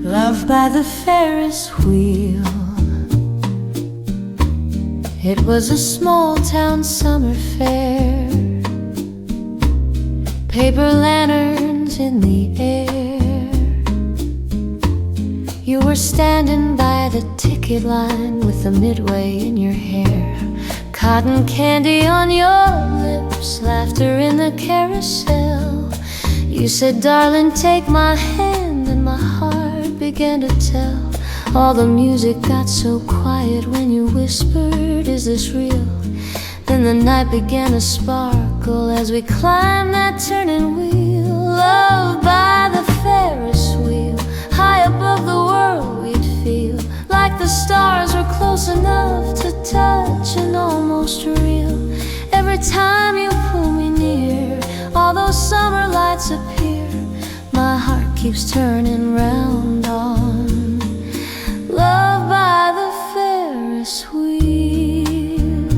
Love by the Ferris wheel. It was a small town summer fair. Paper lanterns in the air. You were standing by the ticket line with the midway in your hair. Cotton candy on your lips, laughter in the carousel. You said, darling, take my hand, and my heart began to tell. All the music got so quiet when you whispered, is this real? Then the night began to sparkle as we climbed that turning wheel. Love by the Ferris wheel. High above the world we'd feel like the stars were close enough to touch and almost real. Every time you pull me near, all those summer lights appear. My heart keeps turning round on love by the Ferris wheel.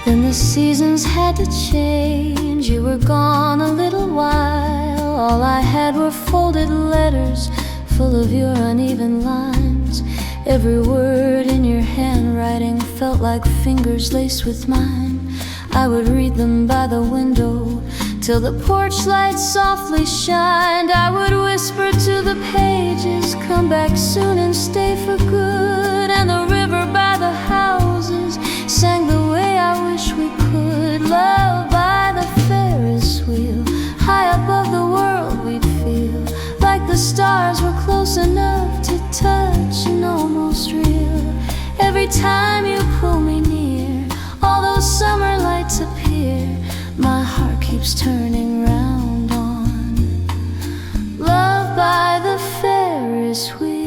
Then the seasons had to change. You were gone a little while. All I had were folded letters full of your uneven lines. Every word in your handwriting felt like fingers laced with mine. I would read them by the window till the porch light softly shined. I would whisper to the pages, come back soon and stay for good. And the river by the houses sang the way I wish we could. Love by the Ferris wheel. High above the world we'd feel like the stars were close enough to touch and almost real. Every time you pull me near, all those summer lights appear. My heart keeps turning round on love by the Ferris wheel.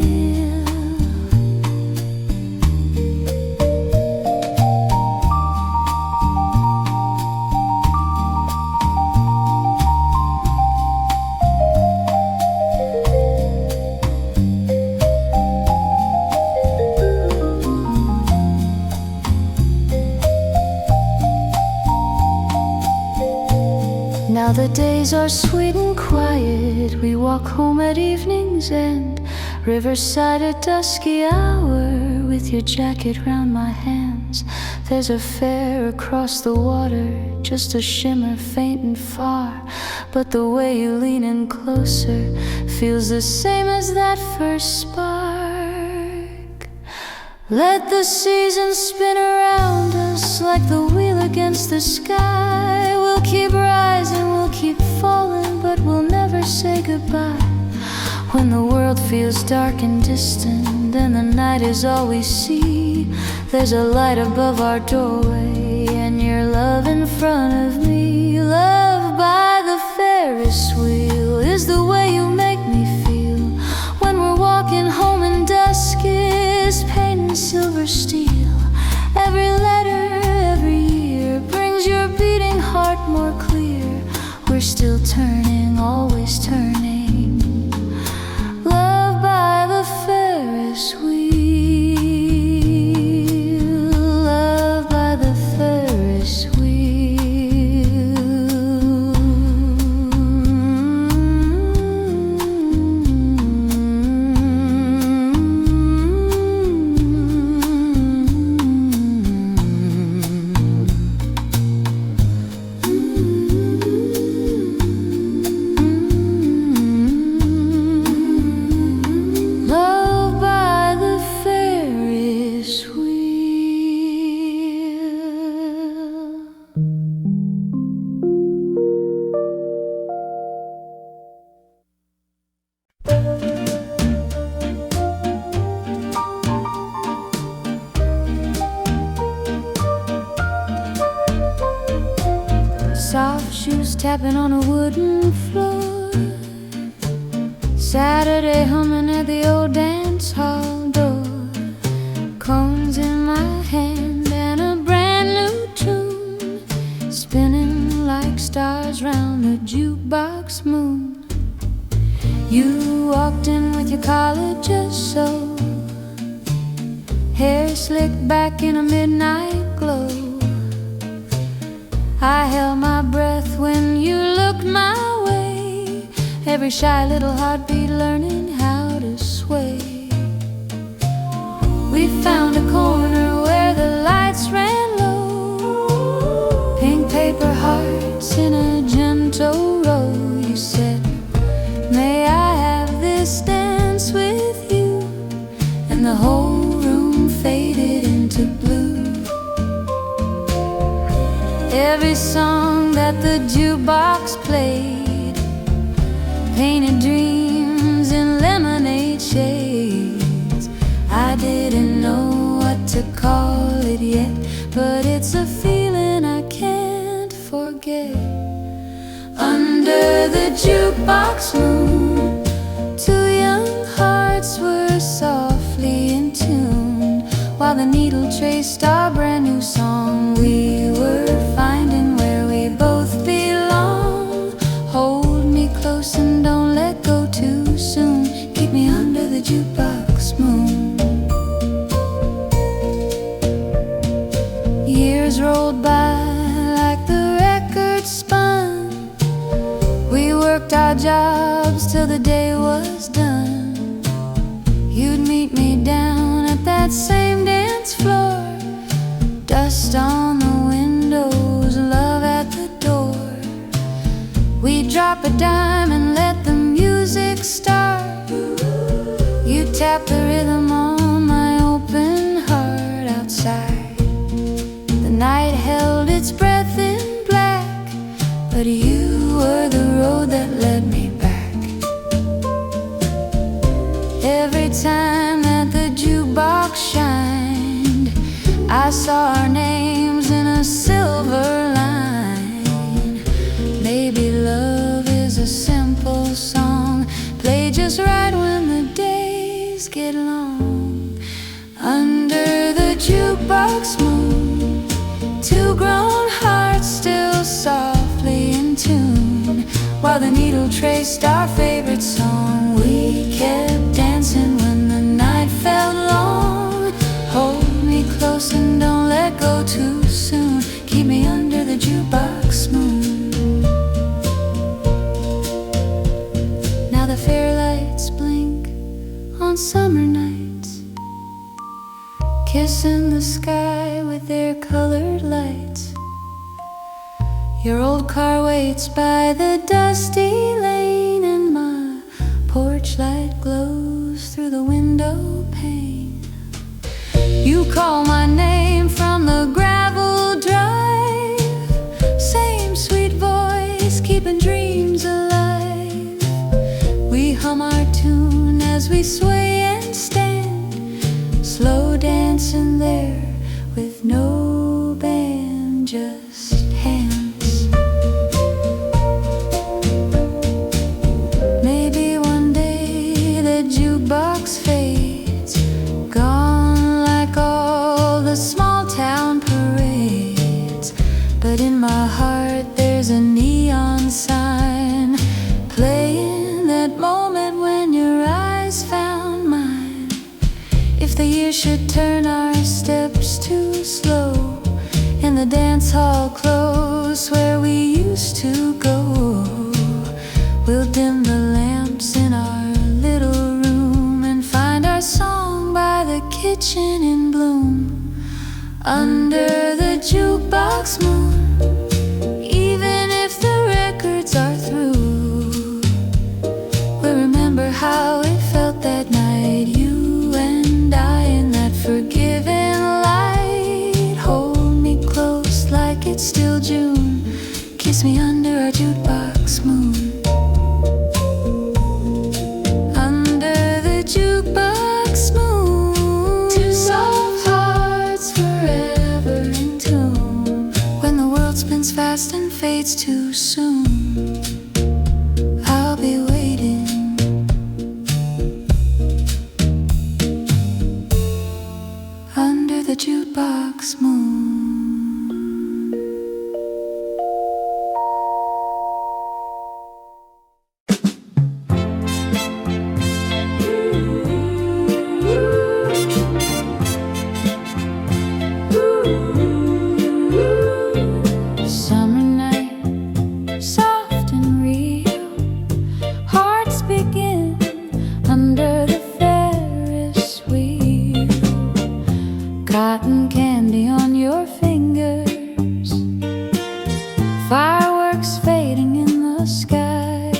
Now the days are sweet and quiet. We walk home at evening's end, riverside at dusky hour, with your jacket round my hands. There's a fair across the water, just a shimmer faint and far, but the way you lean in closer feels the same as that first spark. Let the seasons spin around us like the wheel against the sky. We'll keep rising, we'll keep falling, but we'll never say goodbye. When the world feels dark and distant and the night is all we see, there's a light above our doorway and your love in front of me. Love by the Ferris wheel is the way you make me feel when we're walking home and dusk is paint and silver steel. Every letter, every year brings your beating heart more clear. We're still turning, always turning. Love by the Ferris wheel. Love by the Ferris wheel. Love by the Ferris wheel. Soft shoes tapping on a wooden floor. Saturday humming at the old dance hall door. Cones in my hand and a brand new tune, spinning like stars round the jukebox moon. You walked in with your collar just so, hair slicked back in a midnight glow. I held my breath when you looked my way, every shy little heartbeat learning how to sway. We found a corner where the lights ran low, pink paper hearts in a gentle row. You said, may I have this dance with you? And the whole room faded into blue. Every song that the jukebox played painted dreams in lemonade shades. I didn't know what to call it yet, but it's a feeling I can't forget. Under the jukebox moon, two young hearts were softly in tune, while the needle traced our brand new song. We were finding where we both belong. Hold me close and don't let go too soon. Keep me under the jukebox moon. Years rolled by like the record spun. We worked our jobs till the day was done. You'd meet me down at that same dance floor, dust on the windows, love at the door. We'd drop a dime and let the music start. You tap the rhythm on my open heart outside. The night held its breath in black, but you were the road that led me back. Every time that the jukebox shined, I saw our names in a silver line. Maybe love is a simple song, played just right when the days get long. Under the jukebox moon, two grown hearts still softly in tune, while the needle traced our favorite song. We kept dancing when the night felt long. Hold me close and don't let go too soon. Keep me under the jukebox moon. Now the fair lights blink on summer nights, kissing the sky with their colored lights. Your old car waits by the dusty lane, and my porch light glows through the window pane. You call my name from the gravel drive, same sweet voice keeping dreams alive. We hum our tune as we sway and stand, slow dancing there with no band, just hands. Maybe one day the jukebox fades, gone like all the small town parades. But in my heart there's a neon sign, playing that moment when your eyes found mine. If the years should turn our steps too slow, in the dance hall close where we used to go, we'll dim the lamps in our little room and find our song by the kitchen in bloom. Under the jukebox moon, even if the records are through, we'll remember how it felt that night, you and I in that forgiving light. Hold me close like it's still June, kiss me under our jukebox moon. Under the jukebox moon, two soft hearts forever in tune. When the world spins fast and fades too soon, I'll be waiting under the jukebox moon. cotton candy on your fingers, fireworks fading in the sky.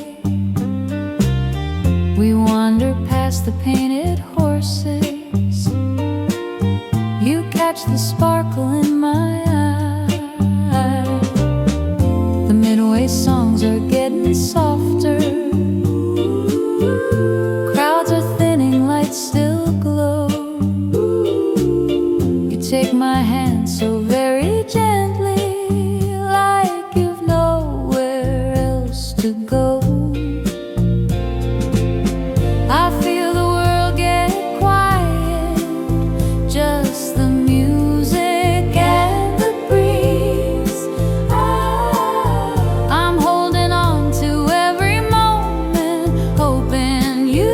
We wander past the painted horses, you catch the sparkle in my eye. The midway songs are getting softer, crowds are thinning, lights still glow. You take my hand so very gently, like you've nowhere else to go. I feel the world get quiet, just the music and the breeze. I'm holding on to every moment, hoping you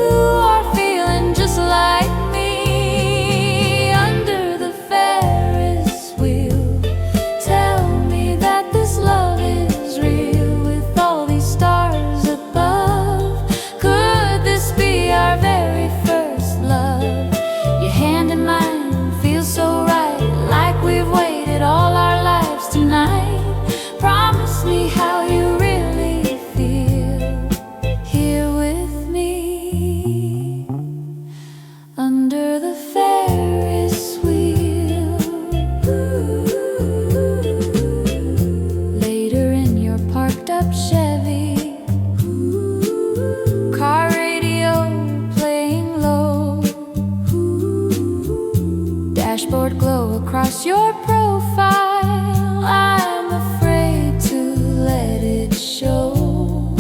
are feeling just like me. Under the Ferris wheel, tell me that this love is real. With all these stars above, could this be our very first love? Your hand in mine feels so right, like we've waited all our lives tonight. Promise me how you really feel here with me. Under the Ferris wheel. Later in your parked up Chevy, car radio playing low, dashboard glow across your profile. I'm afraid to let it show.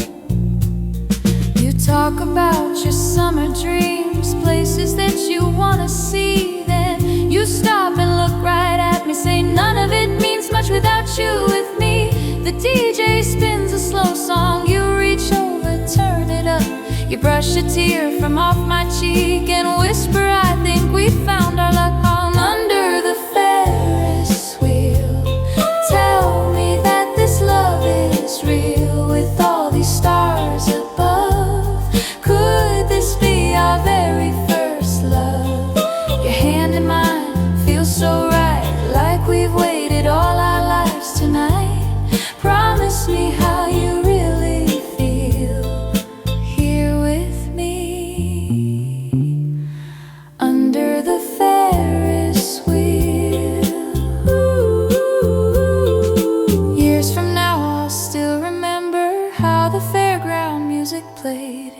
You talk about your summer dreams, places that you wanna see. Then you stop and look right at me, say none of it means much without you with me. The DJ spins a slow song, you reach over, turn it up. You brush a tear from off my cheek and whisper, I think we found our luck. I'm under the Ferris wheel. Tell me that this love is real. With all these stars above, could this be our very first love? Your hand in mine feels so right, like we've waited all our lives tonight. Promise me how you really feel here with me. Under the Ferris wheel. Years from now I'll still remember how the fairground music played,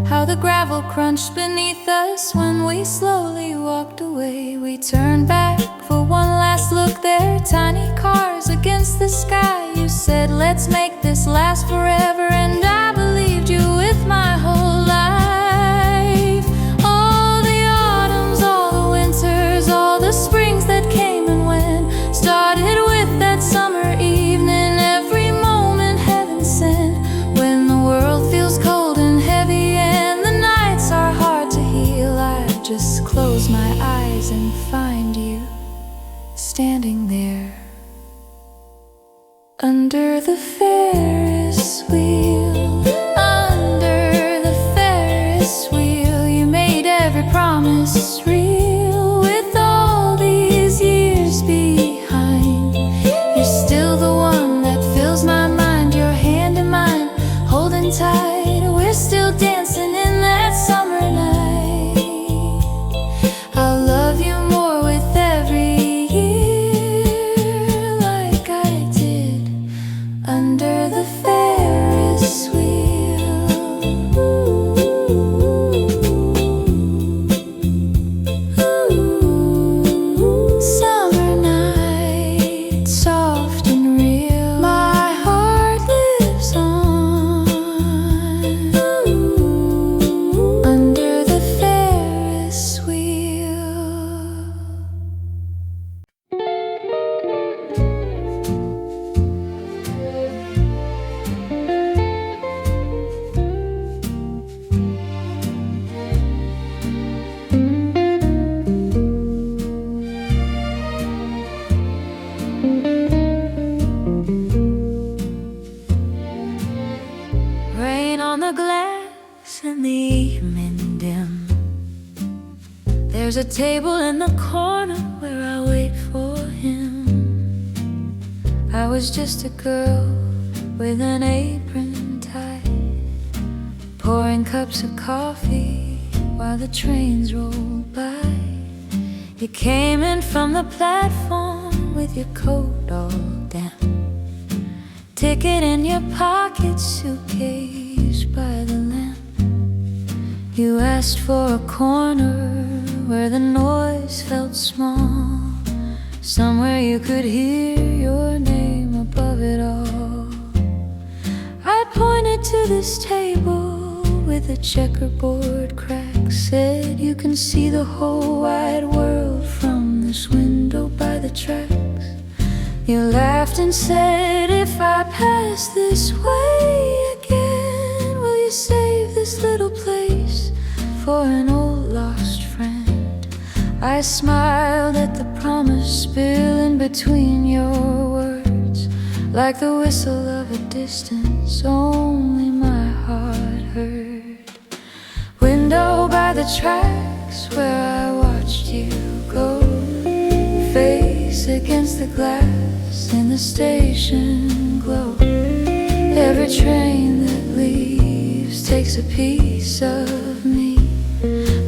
how the gravel crunched beneath us when we slowly walked away. We turned back for one last look there, tiny cars against the sky. You said let's make this last forever, and I believed you with my whole life. All the autumns, all the winters, all the springs that came and went, started with that summer evening. Every moment heaven sent, when the world feels cold and heavy and the nights are hard to heal. I just close my eyes and find you standing there. Under the Ferris wheel. Under the Ferris wheel. You made every promise real. With all these years behind, you're still the one that fills my mind. Your hand in mine, holding tight. We're still dancing in that summer night. I'll love you more with every year, like I did under the Ferris wheel. Summer night, soft and real. My heart lives on under the Ferris wheel. Rain on the glass in the evening dim. There's a table in the corner where I wait was just a girl with an apron tied, pouring cups of coffee while the trains rolled by. You came in from the platform with your coat all down, ticket in your pocket, suitcase by the lamp. You asked for a corner where the noise felt small, somewhere you could hear your name above it all. I pointed to this table with a checkerboard crack, said you can see the whole wide world from this window by the tracks. You laughed and said, if I pass this way again, will you save this little place for an old lost friend? I smiled at the promise spilling between your words, like the whistle of a distance only my heart heard. Window by the tracks where I watched you go, face against the glass in the station glow. Every train that leaves takes a piece of me,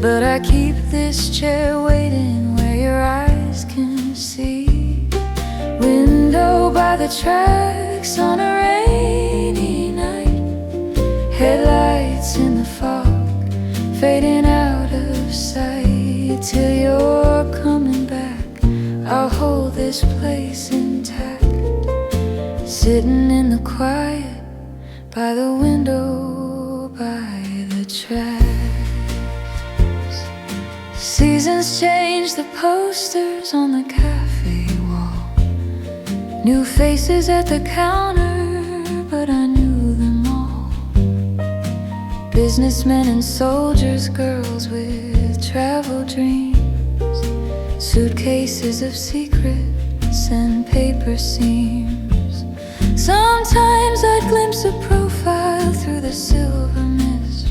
but I keep this chair waiting where your eyes can see. Window by the tracks on a rainy night, headlights in the fog, fading out of sight. Till you're coming back, I'll hold this place intact, sitting in the quiet by the window by the tracks. Seasons change the posters on the cafe wall, new faces at the counter, but I knew them all. Businessmen and soldiers, girls with travel dreams, suitcases of secrets and paper seams. Sometimes I'd glimpse a profile through the silver mist,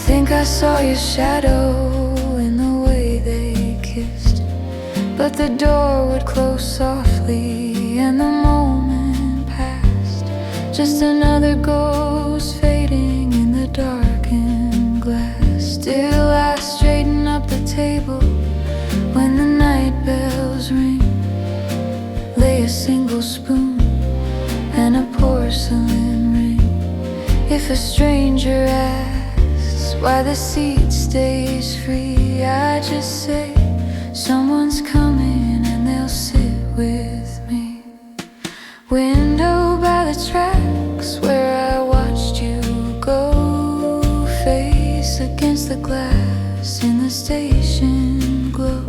think I saw your shadow in the way they kissed, but the door would close softly and the moment passed, just another ghost fading in the darkened glass. Still I straighten up the table when the night bells ring, lay a single spoon and a porcelain ring. If a stranger asks why the seat stays free, I just say someone's coming and they'll sit with me. Window by the tracks where I watched you go, face against the glass in the station glow.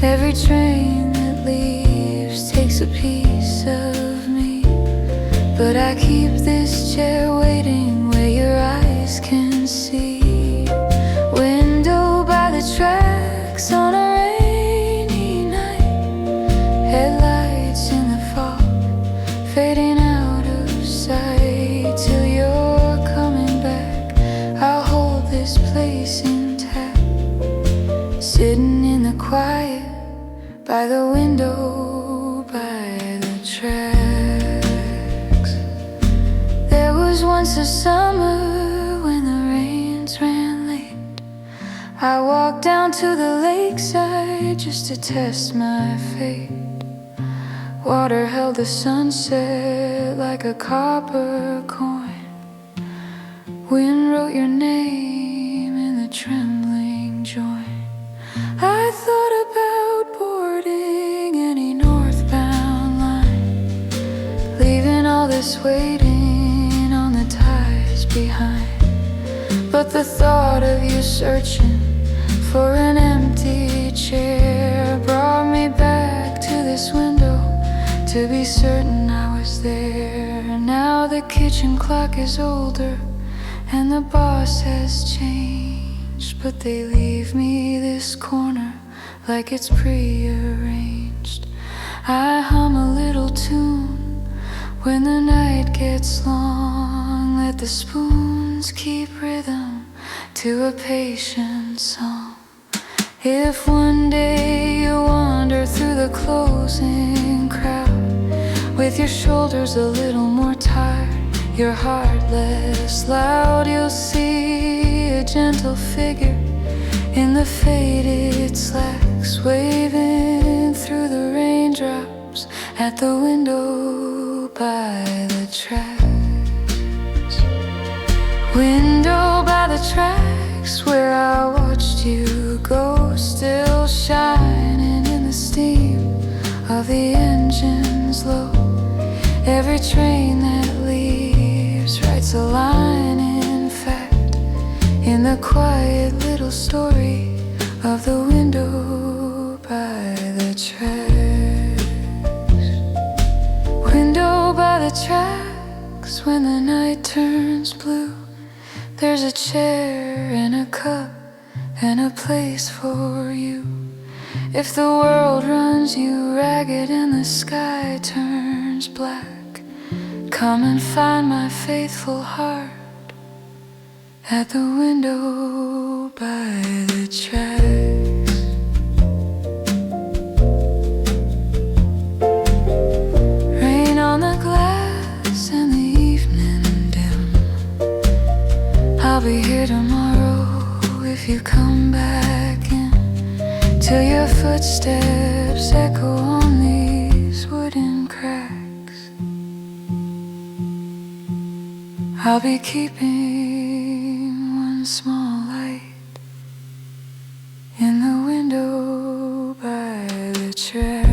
Every train that leaves takes a piece of me, but I keep this chair waiting where your eyes can see. Window by the tracks on a rainy night, headlights in the fog, fading out of sight. Till you're coming back, I'll hold this place intact, sitting in the quiet by the window by the tracks. There was once a summer when the rains ran late. I walked down to the lakeside just to test my fate. Water held the sunset like a copper coin. Wind wrote your name in the trembling joint. I thought about boarding any northbound line, leaving all this waiting on the ties behind. But the thought of you searching for an empty chair brought me back to this window to be certain I was there. Now the kitchen clock is older and the boss has changed, but they leave me this corner like it's prearranged. I hum a little tune when the night gets long, let the spoons keep rhythm to a patient song. If one day you wander through the closing crowd With your shoulders a little more tired, your heart less loud, you'll see a gentle figure in the faded slacks, waving through the raindrops at the window by the tracks. Window by the tracks where I watched you go, still shining in the steam of the engines low. Every train that leaves writes a line, in fact, in the quiet little story of the window by the tracks. Window by the tracks when the night turns blue. There's a chair and a cup and a place for you. If the world runs you ragged and the sky turns black, come and find my faithful heart at the window by the tracks. Rain on the glass and the evening dim. I'll be here tomorrow if you come back in, till your footsteps echo on these wooden cracks. I'll be keeping one small light in the window by the tracks.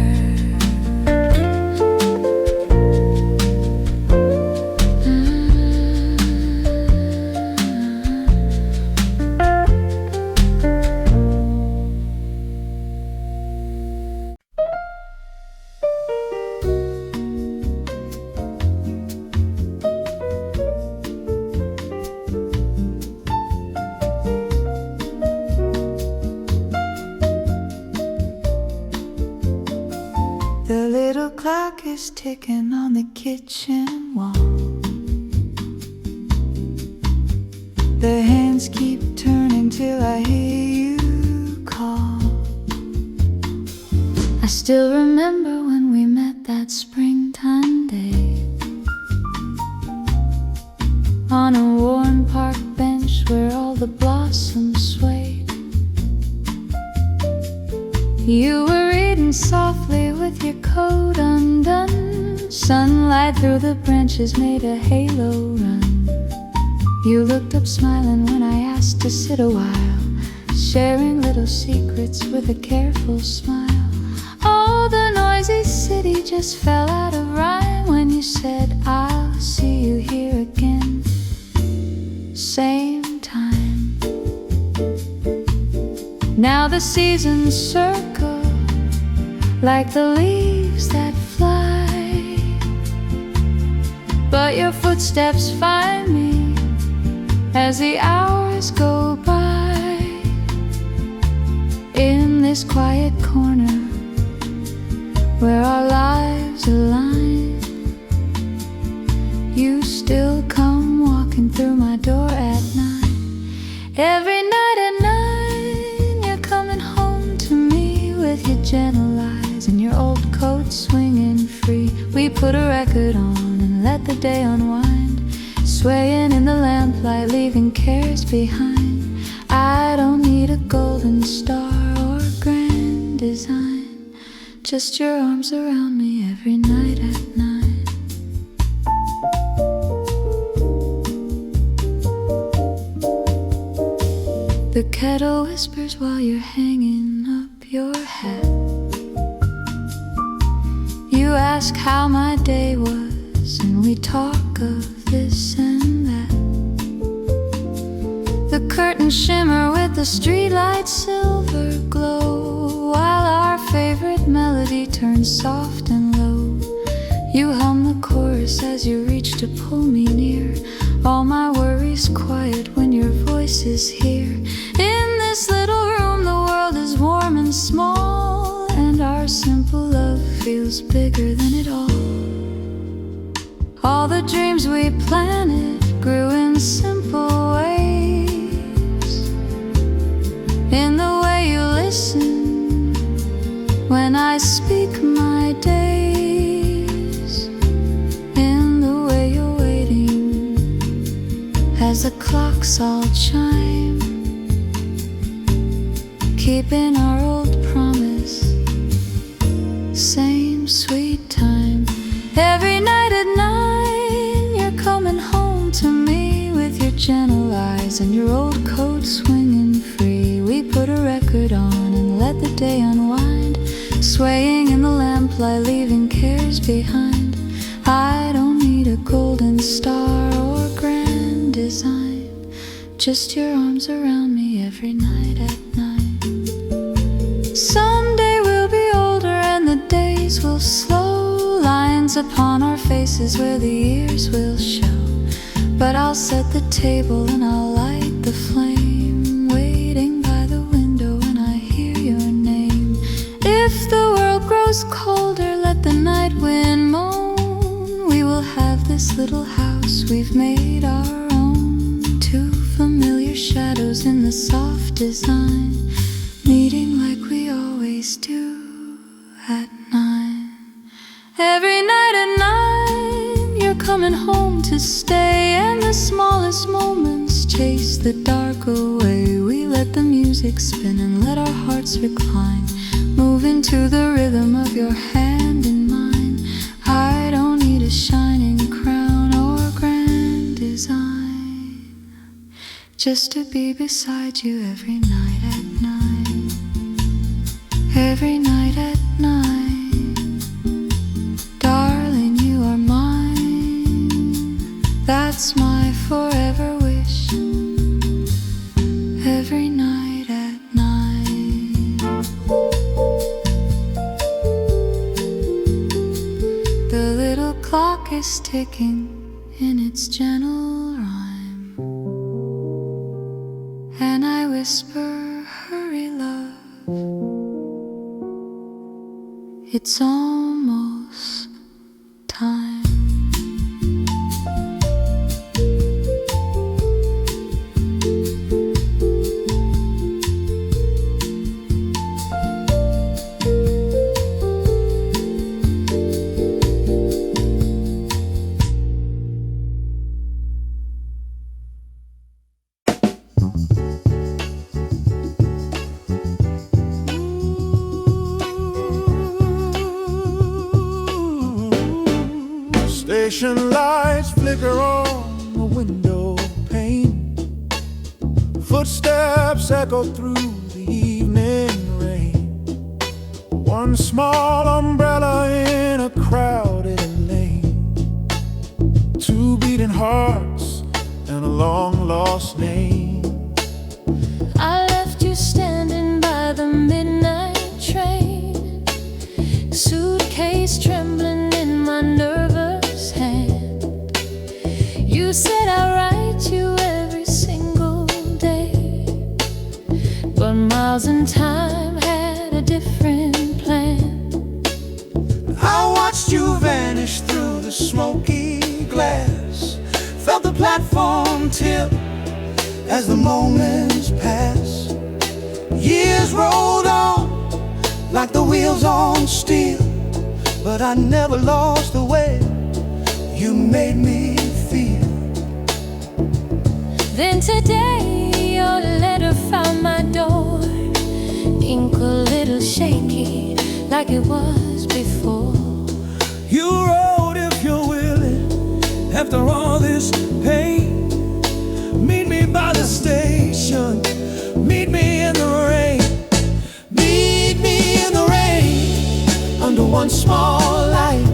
The little clock is ticking on the kitchen wall. The hands keep turning till I hear you call. I still remember when we met that springtime day, on a worn park bench where all the blossoms swayed. You were reading softly with your coat undone. Sunlight through the branches made a halo run. You looked up smiling when I asked to sit a while, sharing little secrets with a careful smile. Oh, the noisy city just fell out of rhyme when you said, I'll see you here again, same time. Now the seasons circle like the leaves that fly, but your footsteps find me as the hours go by. In this quiet corner where our lives align, you still come walking through my door at night. Every night at 9, you're coming home to me with your gentle eyes and your old coat swinging free. We put a record on and let the day unwind, swaying in the lamplight, leaving cares behind. I don't need a golden star or grand design, just your arms around me every night at 9. The kettle whispers while you're hanging up your hat. You ask how my day was, and we talk of this and that. The curtains shimmer with the streetlight silver glow, while our favorite melody turns soft and low. You hum the chorus as you reach to pull me near, all my worries quiet when your voice is here. In this little room the world is warm and small, and our simple love feels bigger than it all. All the dreams we planted grew in simple ways, in the way you listen when I speak my days. clocks all chime, keeping our old promise, same sweet time. Every night at 9, you're coming home to me with your gentle eyes and your old coat swinging free. We put a record on and let the day unwind, swaying in the lamplight, leaving cares behind. I don't need a golden star or grand design, just your arms around me every night at 9. Someday we'll be older and the days will slow, lines upon our faces where the years will show. But I'll set the table and I'll light the flame, waiting by the window when I hear your name. If the world grows colder, let the night wind moan. We will have this little house we've made our own, two familiar shadows in the soft design, meeting like we always do at 9. Every night at 9, you're coming home to stay, and the smallest moments chase the dark away. We let the music spin and let our hearts recline, moving to the rhythm of your hand in mine. I don't need a shining crown or grand design, just to be beside you every night at 9. Every night at 9, darling, you are mine. That's my forever wish. Every night at 9. The little clock is ticking in its gentle rhyme, and I whisper, hurry love, it's almost time. Station lights flicker on the window pane, footsteps echo through the evening rain. One small umbrella in a crowded lane, two beating hearts and a long lost name. I left you standing by the midnight train, suitcase trembling in my nervous hand. You said I'll write you every single day, but miles and time had a different plan. I watched you vanish through the smoky glass, felt the platform tip as the moments passed. Years rolled on like the wheels on steel, but I never lost the way you made me feel. Then today your letter found my door, ink a little shaky like it was before. You wrote, if you're willing, after all this pain, meet me by the station, meet me in the rain. Meet me in the rain, under one small light.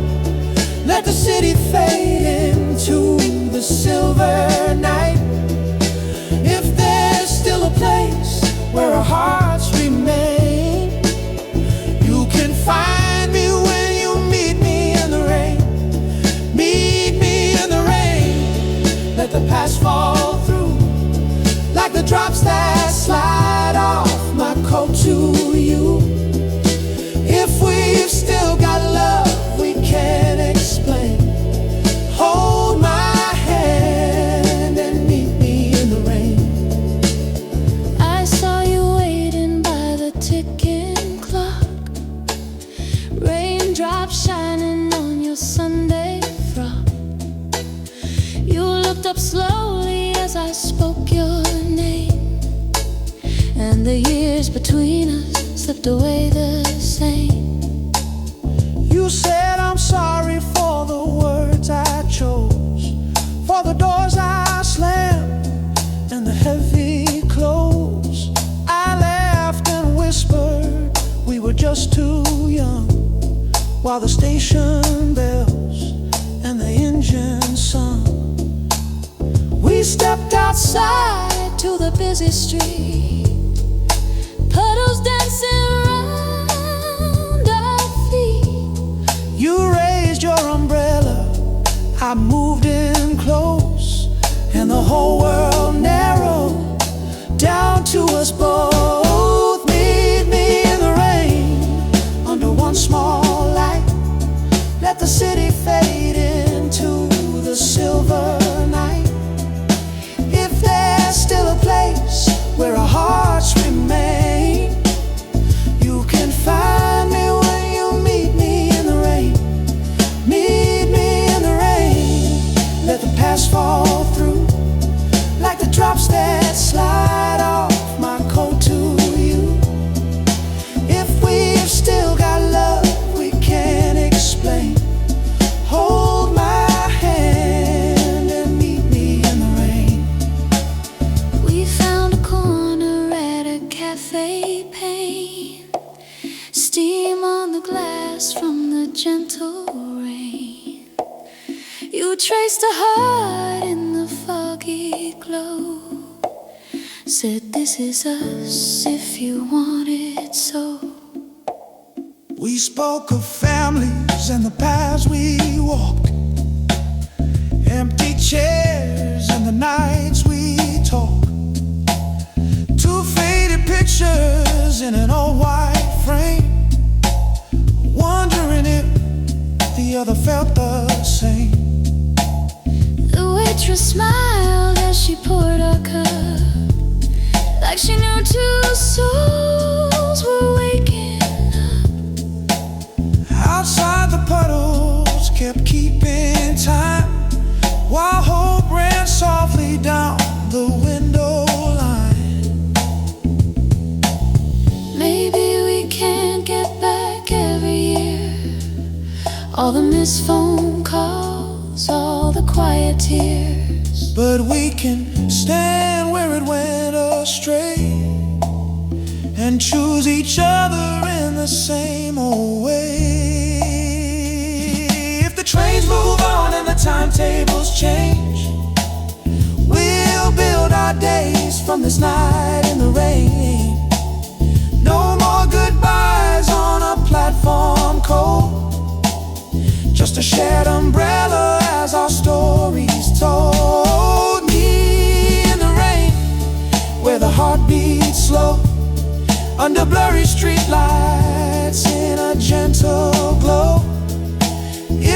Let the city fade into the silver night. If there's still a place where our hearts remain, you can find me when you meet me in the rain. Meet me in the rain, let the past fall through like the drops that slide off my coat to you. If we've still got love we can't explain, hold my hand and meet me in the rain. I saw you waiting by the ticking clock, raindrops shining on your Sunday frock. You looked up slowly as as I spoke your name, and the years between us slipped away the same. You said I'm sorry for the words I chose, for the doors I slammed and the heavy clothes. I laughed and whispered we were just too young, while the station bells and the engine sung. We stepped outside to the busy street, puddles dancing around our feet. You raised your umbrella, I moved in close, and the whole world narrowed down to us both. Meet me in the rain under one small light. Let the city fade into the silver night. If there's still a place where our hearts remain, you can find me when you meet me in the rain. Meet me in the rain. Let the past fall through like the drops that slide off my coat to you. If we've still got love we can't explain, hold my hand and meet me in the rain. We found a corner at a cafe pane, steam on the glass from the gentle rain. You traced a heart in the foggy glow, said this is us if you want it so. We spoke of families and the paths we walked, empty chairs and the nights we talked. Two faded pictures in an old white frame, wondering if the other felt the same. The waitress smiled as she poured our cup, like she knew two souls were waking up. Outside the puddles kept keeping time, while hope ran softly down the window line. Maybe we can't get back every year all the missed phone calls, all the quiet tears, but we can stand where it went astray and choose each other in the same old way. If the trains move on and the timetables change, we'll build our days from this night in the rain. No more goodbyes on a platform cold, just a shared umbrella as our stories told. Me in the rain, where the heart beats slow, under blurry streetlights in a gentle glow.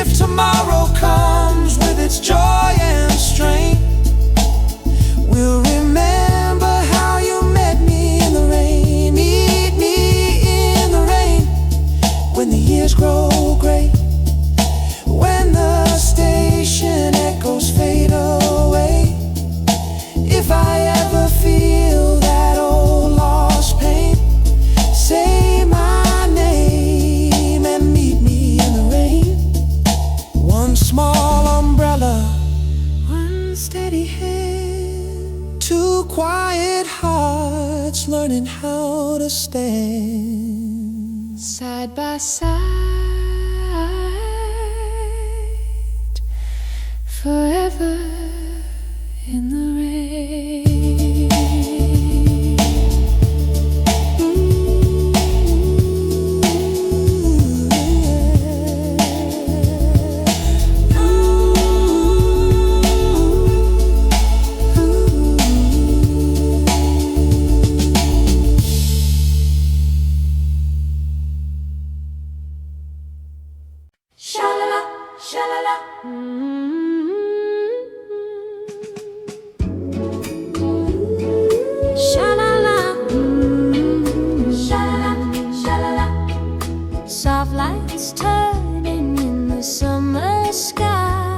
If tomorrow comes with its joy and strain, we'll remember how you met me in the rain. Meet me in the rain when the years grow gray, when the station echoes fade away. If I ever feel that old lost pain, say my name and meet me in the rain. One small umbrella, one steady hand, two quiet hearts learning how to stand side by side, forever in the rain. Sha-la-la, sha-la-la. Sha-la-la, Sha-la-la, sha-la-la. soft lights turning in the summer sky.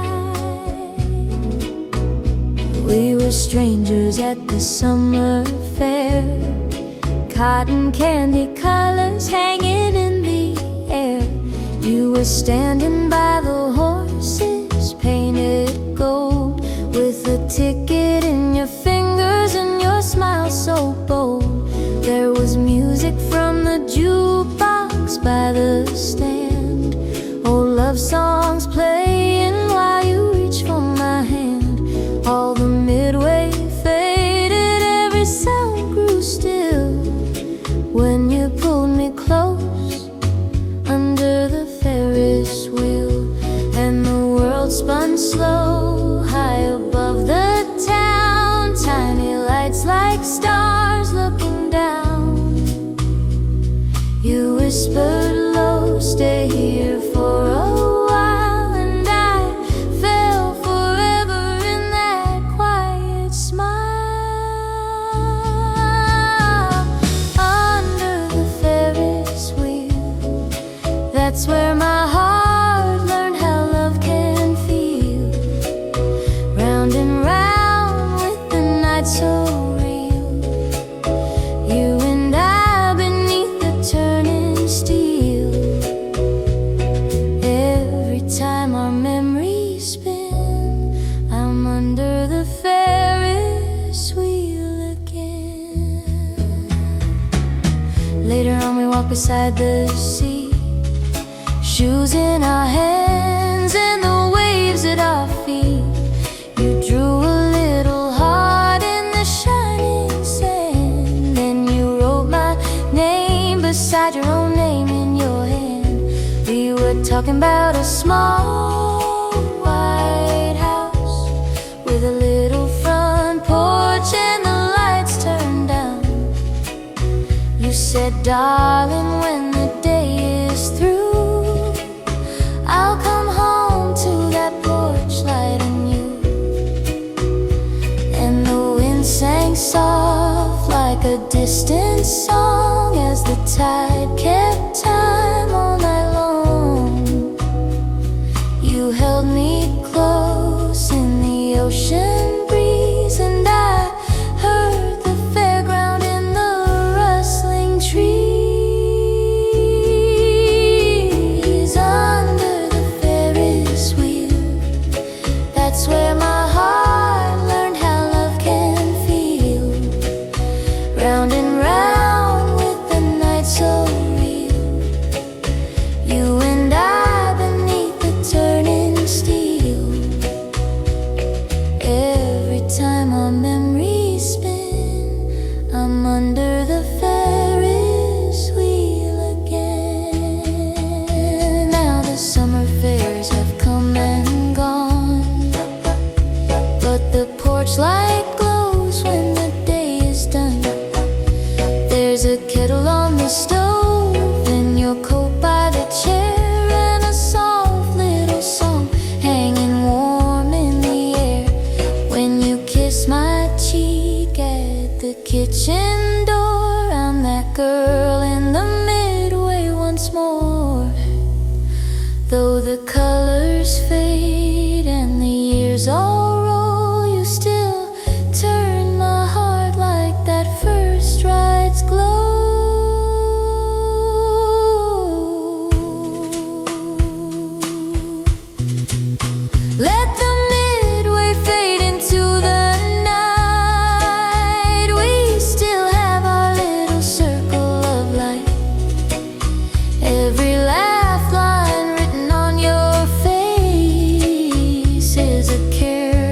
We were strangers at the summer fair. Cotton candy colors hanging in the air. You were standing by the horses painted gold, with a ticket in your fingers and your smile so bold. There was music from the jukebox by the stand, old love songs playing while you reached for my hand. All the midway faded, every sound grew still when you pulled me close under the Ferris wheel. And the world spun slow high above the town, tiny lights like stars looking down. You whispered low, stay here for a while, and I fell forever in that quiet smile. Under the Ferris wheel, that's where my heart learned how love can feel. Round and round with the night so real, you and I beneath the turning steel. Every time our memories spin, I'm under the Ferris wheel again. Later on we walked beside the sea, shoes in our hands and the waves at our feet. You drew a little heart in the shining sand, and you wrote my name beside your own name in your hand. We were talking about a small white house with a little front porch and the lights turned down. You said, darling, when the day is through, I'll come home to that porch lighting you. And the wind sang soft like a distant song as the tide kept time all night long. You held me close in the ocean breeze, and I heard the fairground in the rustling trees. Under the Ferris wheel, that's where my heart learned how love can feel. Round and round with the night so real, you and I beneath the turning steel. Every time our memories spin, I'm under the Ferris wheel again. Now the summer fairs have come and gone, but the porch light glows when the day is done. There's a kettle on the stove and your coat by the chair, and a soft little song hanging warm in the air when you kiss my cheek at the kitchen door. I'm that girl in the midway once more. Though the colors fade and the years all roll, you still turn my heart like that first ride's glow. Let the midway fade into the night. We still have our little circle of light. Every laugh line written on your face is a care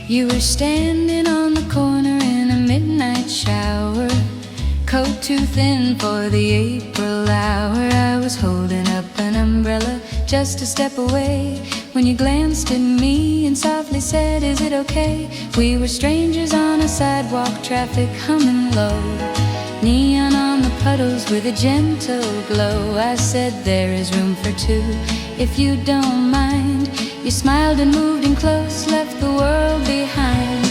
You were standing on the corner in a midnight shower, coat too thin for the April hour. I was holding up an umbrella just a step away when you glanced at me and softly said, "Is it okay?" We were strangers on a sidewalk, traffic humming low, neon on the puddles with a gentle glow. I said, "There is room for two, if you don't mind." You smiled and moved in close, left the world behind.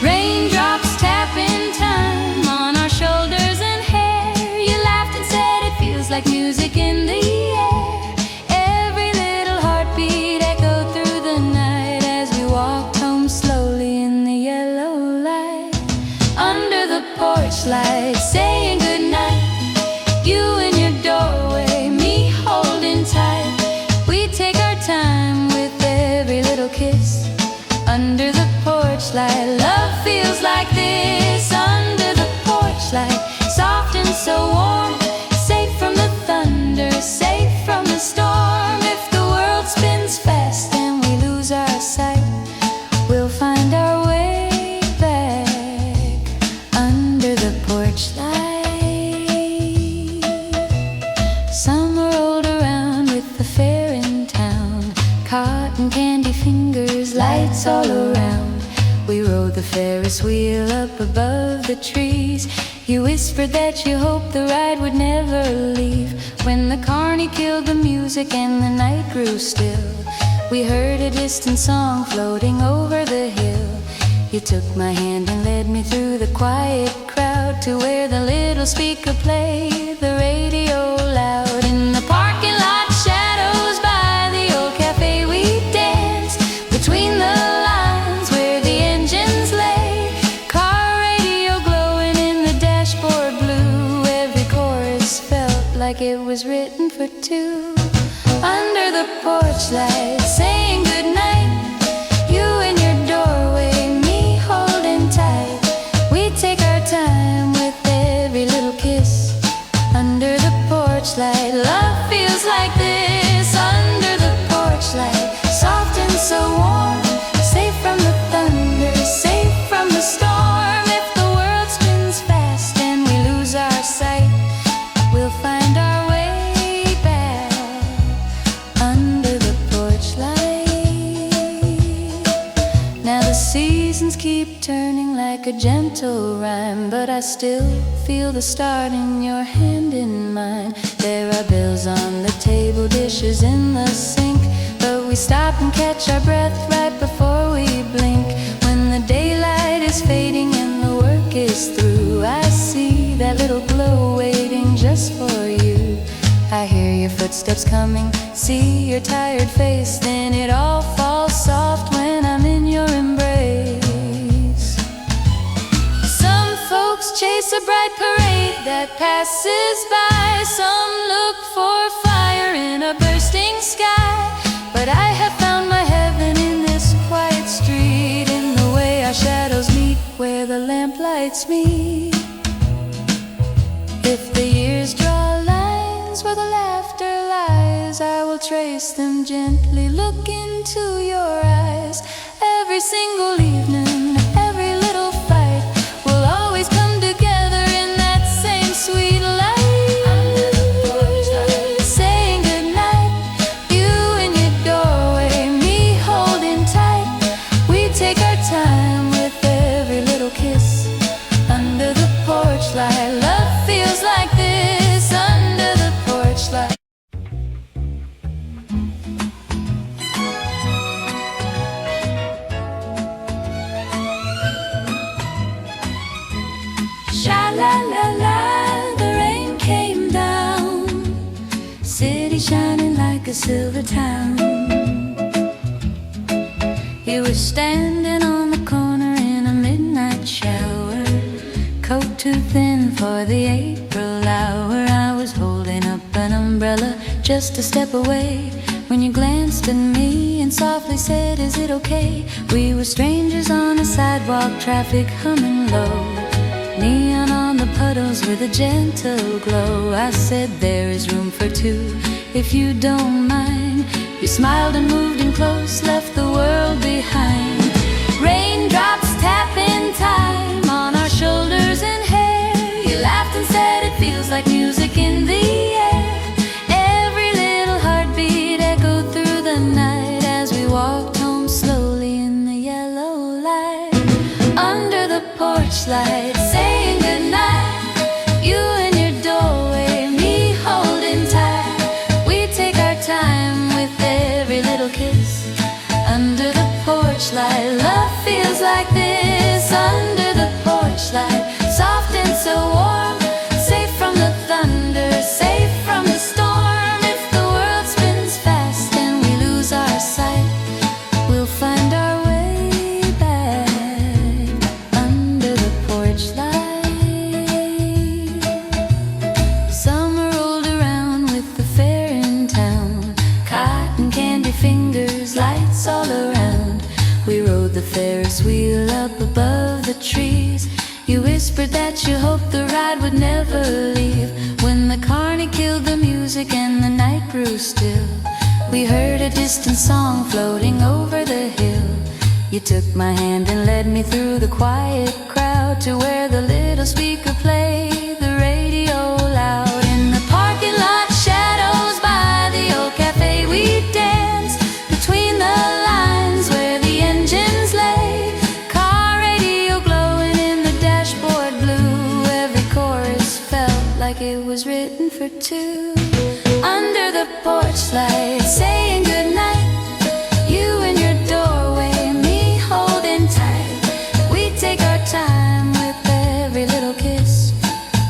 Raindrops tapping time on our shoulders and hair. You laughed and said, "It feels like music in the air." Every little heartbeat echoed through the night as we walked home slowly in the yellow light. Under the porch light, saying goodnight, you in your doorway, me holding tight. We take our time with every little kiss. Under the porch light, love feels like this. Under the porch light, soft and so warm, safe from the thunder, safe from the storm. If the world spins fast and we lose our sight, we'll find our way back under the porch light. Summer rolled around with the fair in town, cotton candy fingers, lights all around. We rode the Ferris wheel up above the trees. You whispered that you hoped the ride would never leave. When the carny killed the music and the night grew still, we heard a distant song floating over the hill. You took my hand and led me through the quiet crowd to where the little speaker played the radio loud. In the parking lot shadows by the old cafe, we danced between the lines where the engines lay. Car radio glowing in the dashboard blue. Every chorus felt like it was written for two. Under the porch light, saying goodnight, you in your doorway, me holding tight. We take our time with every little kiss. Under the porch light, love feels like this. Under the porch light, soft and so warm, safe from the thunder, safe from the storm. If the world spins fast and we lose our sight, we'll find our way back under the porch light. Now the seasons keep turning like a gentle rhyme, but I still feel the start in your hand in mine. There are bills on the table, dishes in the sink, but we stop and catch our breath right before we blink. When the daylight is fading and the work is through, I see that little glow waiting just for you. I hear your footsteps coming, see your tired face, then it all falls soft when I'm in your embrace. Some folks chase a bright parade that passes by. Some look for fire in a bursting sky. But I have found my heaven in this quiet street, in the way our shadows meet where the lamp lights meet. If the years draw lines where the laughter lies, I will trace them gently, look into your eyes. Every single evening, every little fight will always come together in that same sweet light. Saying goodnight, you in your doorway, me holding tight. We take our time with every little kiss. Under the porch light, love feels like this. Under the porch light. Sha-la-la-la, the rain came down, city shining like a silver town. You were standing on the corner in a midnight shower, coat too thin for the April hour. I was holding up an umbrella just a step away when you glanced at me and softly said, "Is it okay?" We were strangers on a sidewalk, traffic humming low, neon on the puddles with a gentle glow. I said, "There is room for two, if you don't mind." You smiled and moved in close, left the world behind. Raindrops in time on our shoulders and hair. You laughed and said it feels like music in the air. Every little heartbeat echoed through the night as we walked home slowly in the yellow light. Under the porch light, saying goodnight. You in your doorway, me holding tight. We take our time with every little kiss. Under the porch light, love feels like this. Under the porch light, soft and so warm. Safe from the thunder, safe from the storm. If the world spins fast and we lose our sight, we'll find our way back. Under the porch light. Summer rolled around with the fair in town. Cotton candy fingers, lights all around. We rode the Ferris wheel up above the trees. You whispered that you hoped the ride would never leave. When the carny killed the music and the night grew still, we heard a distant song floating over the hill. You took my hand and led me through the quiet crowd to where the little speaker played the radio loud. In the parking lot shadows by the old cafe, we danced between the lines where the engines lay. Car radio glowing in the dashboard blue. Every chorus felt like it was written for two. Under the porch light, saying goodnight. You in your doorway, me holding tight. We take our time with every little kiss.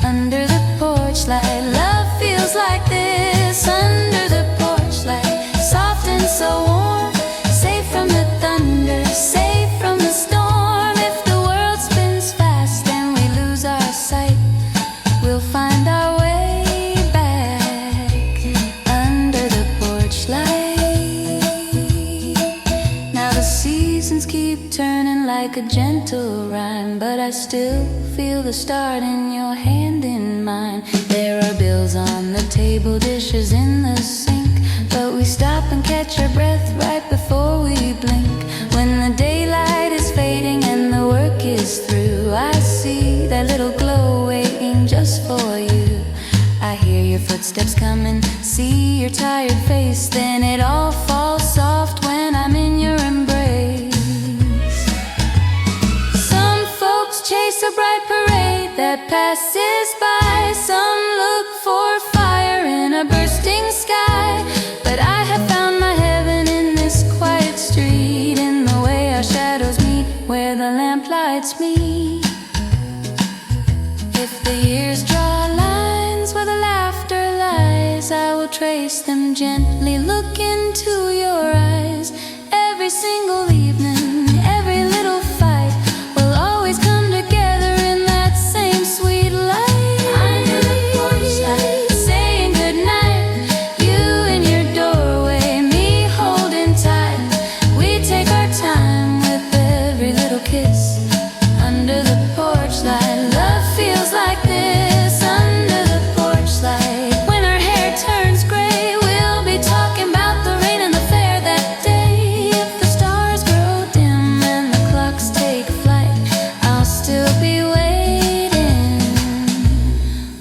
Under the porch light, love feels like this. Under the porch light, soft and so warm. Safe from the thunder, safe from the storm. If the world spins fast and we lose our sight, we'll find our way back. Under the porch light. Now the seasons keep turning like a gentle rhyme, but I still feel the start in your hand in mine. There are bills on the table, dishes in the sink, but we stop and catch our breath right before we blink. When the daylight is fading and the work is through, I see that little glow waiting just for you. I hear your footsteps coming, see your tired face, then it all falls soft when I'm in your embrace. Some folks chase a bright parade that passes by. Some look for fire in a bursting sky. But I have found my heaven in this quiet street, in the way our shadows meet, where the lamplights meet. If the years draw lines where the laughter lies, I will trace them gently, look into your eyes. Every single evening, every little fight will always come together in that same sweet light. Under the porch light, saying goodnight. You in your doorway, me holding tight. We take our time with every little kiss. Under the porch light, love feels like this. Under the porch light, when our hair turns gray, we'll be talking about the rain and the fair that day. If the stars grow dim and the clocks take flight, I'll still be waiting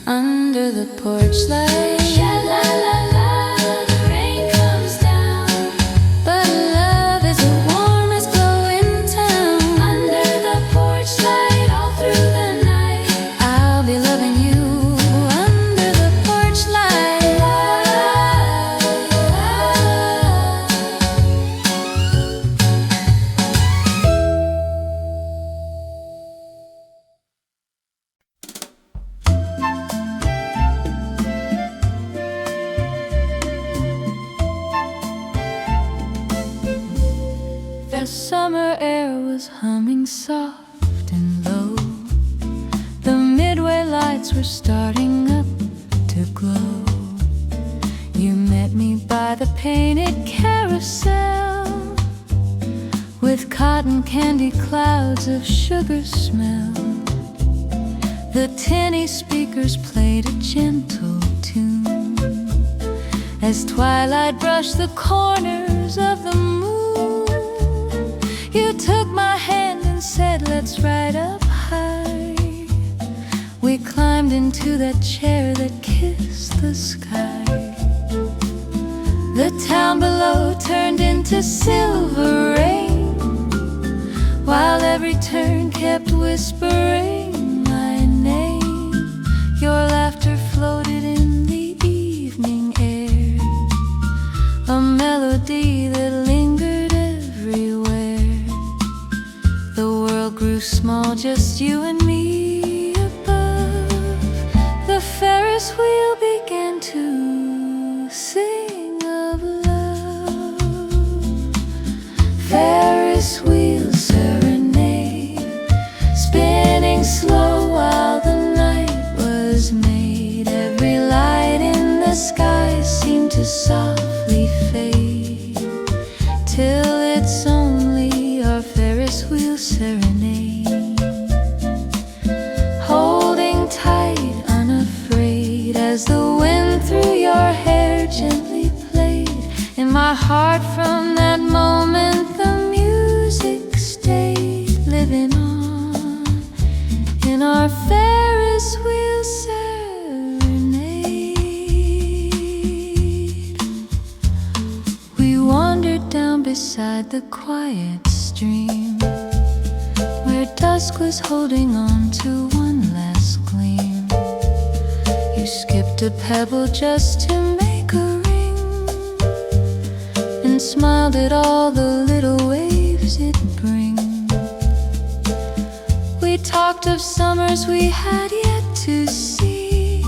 under the porch light. Sha-la-la-la, the rain comes down, but love is the warmest glow in town. Under the porch light, all through the night, I'll be loving you under the porch light. The summer air was humming soft and low. The midway lights were starting up to glow. You met me by the painted carousel, with cotton candy clouds of sugar smell. The tinny speakers played a gentle tune as twilight brushed the corners of the moon. You took my hand and said, let's ride up high. We climbed into that chair that kissed the sky. The town below turned into silver rain, while every turn kept whispering my name. Your laughter floated in the evening air, a melody that lingered everywhere. The world grew small, just you and me above. The Ferris wheel began to sing of love. Ferris wheel serenade, spinning slow while the night was made. Every light in the sky seemed to softly fade, till it's only our Ferris wheel serenade. Holding tight, unafraid, as the wind through your hair gently played. In my heart from that moment the music stayed, living on in our Ferris wheel serenade. We wandered down beside the quiet stream, where dusk was holding on to one last gleam. You skipped a pebble just to make a ring, and smiled at all the little waves it brings. We talked of summers we had yet to see,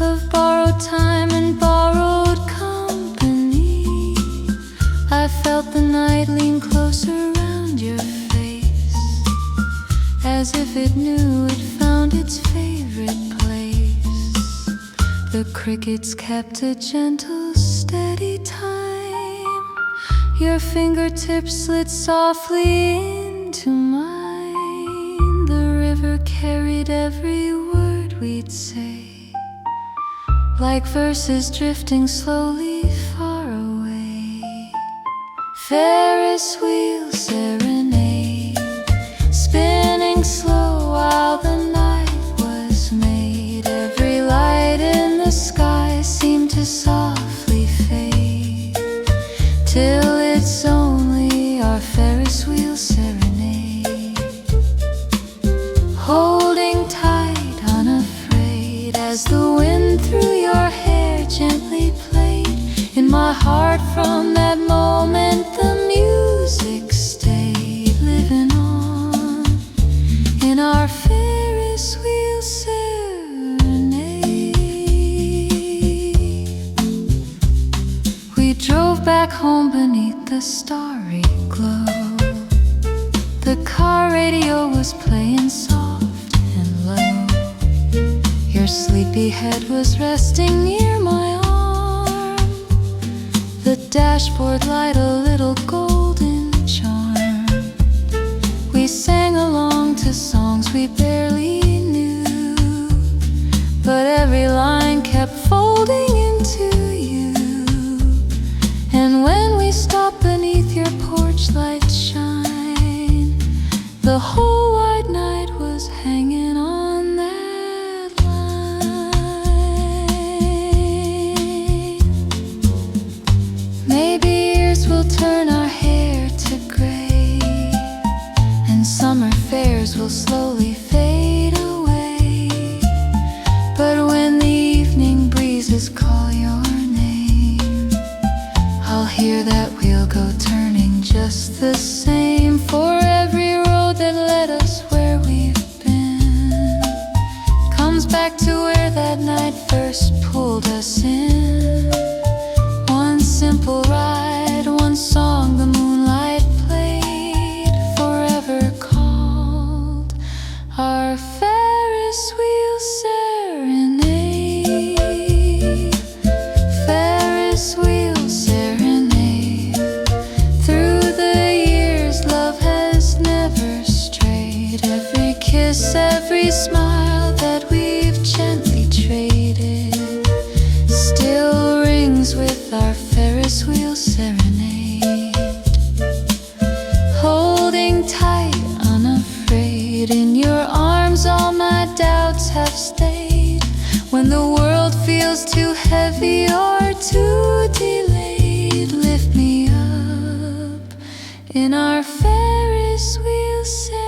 of borrowed time and borrowed company. I felt the night lean closer around your face, as if it knew it found its favorite place. The crickets kept a gentle, steady time. Your fingertips slid softly into mine. The river carried every word we'd say, like verses drifting slowly far away. Ferris wheel serenade, spinning slow while the night was made. Every light in the sky seemed to softly fade, till it's only our Ferris wheel serenade. Holding tight, unafraid, as the wind through your hair gently played. In my heart from that moment the music stayed, living on in our Ferris wheel serenade. We drove back home beneath the starry glow. The car radio was playing soft and low. Your sleepy head was resting near my arm, the dashboard light a little golden charm. We sang along to songs we barely knew, but every line kept folding into you. And when we stopped beneath your porch light shine, the whole wide night was hanging on that line. Maybe years will turn our hair to gray, and summer fairs will slowly fade away. But when the evening breezes call your name, I'll hear that wheel go turning just the same. For every road that led us where we've been comes back to where that night first pulled us in. One simple ride, one song the moonlight played, forever called our Ferris wheel serenade. Ferris wheel serenade. Through the years love has never strayed. Every kiss, every smile that we've gently traded still rings with our Ferris wheel serenade. Holding tight, heavy or too delayed, lift me up in our Ferris wheel serenade.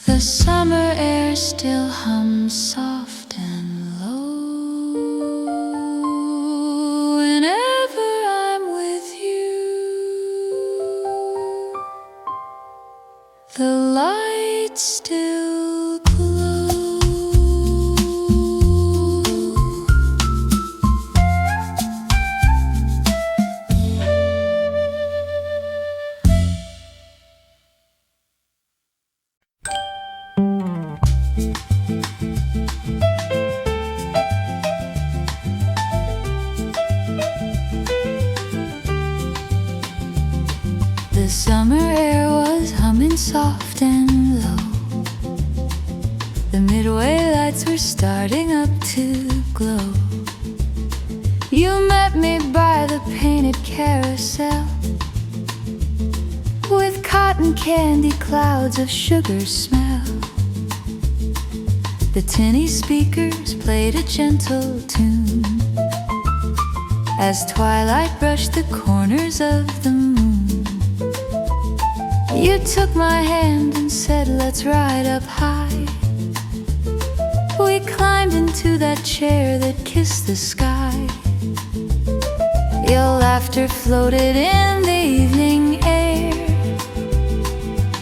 The summer air still hums soft and low whenever I'm with you. The lights still glow. The summer air was humming soft and low. The midway lights were starting up to glow. You met me by the painted carousel with cotton candy clouds of sugar smell. The tinny speakers played a gentle tune as twilight brushed the corners of the moon. You took my hand and said, let's ride up high. We climbed into that chair that kissed the sky. Your laughter floated in the evening air,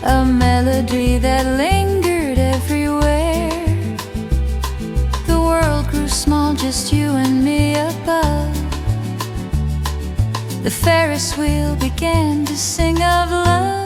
a melody that lingered everywhere. The world grew small, just you and me above. The Ferris wheel began to sing of love.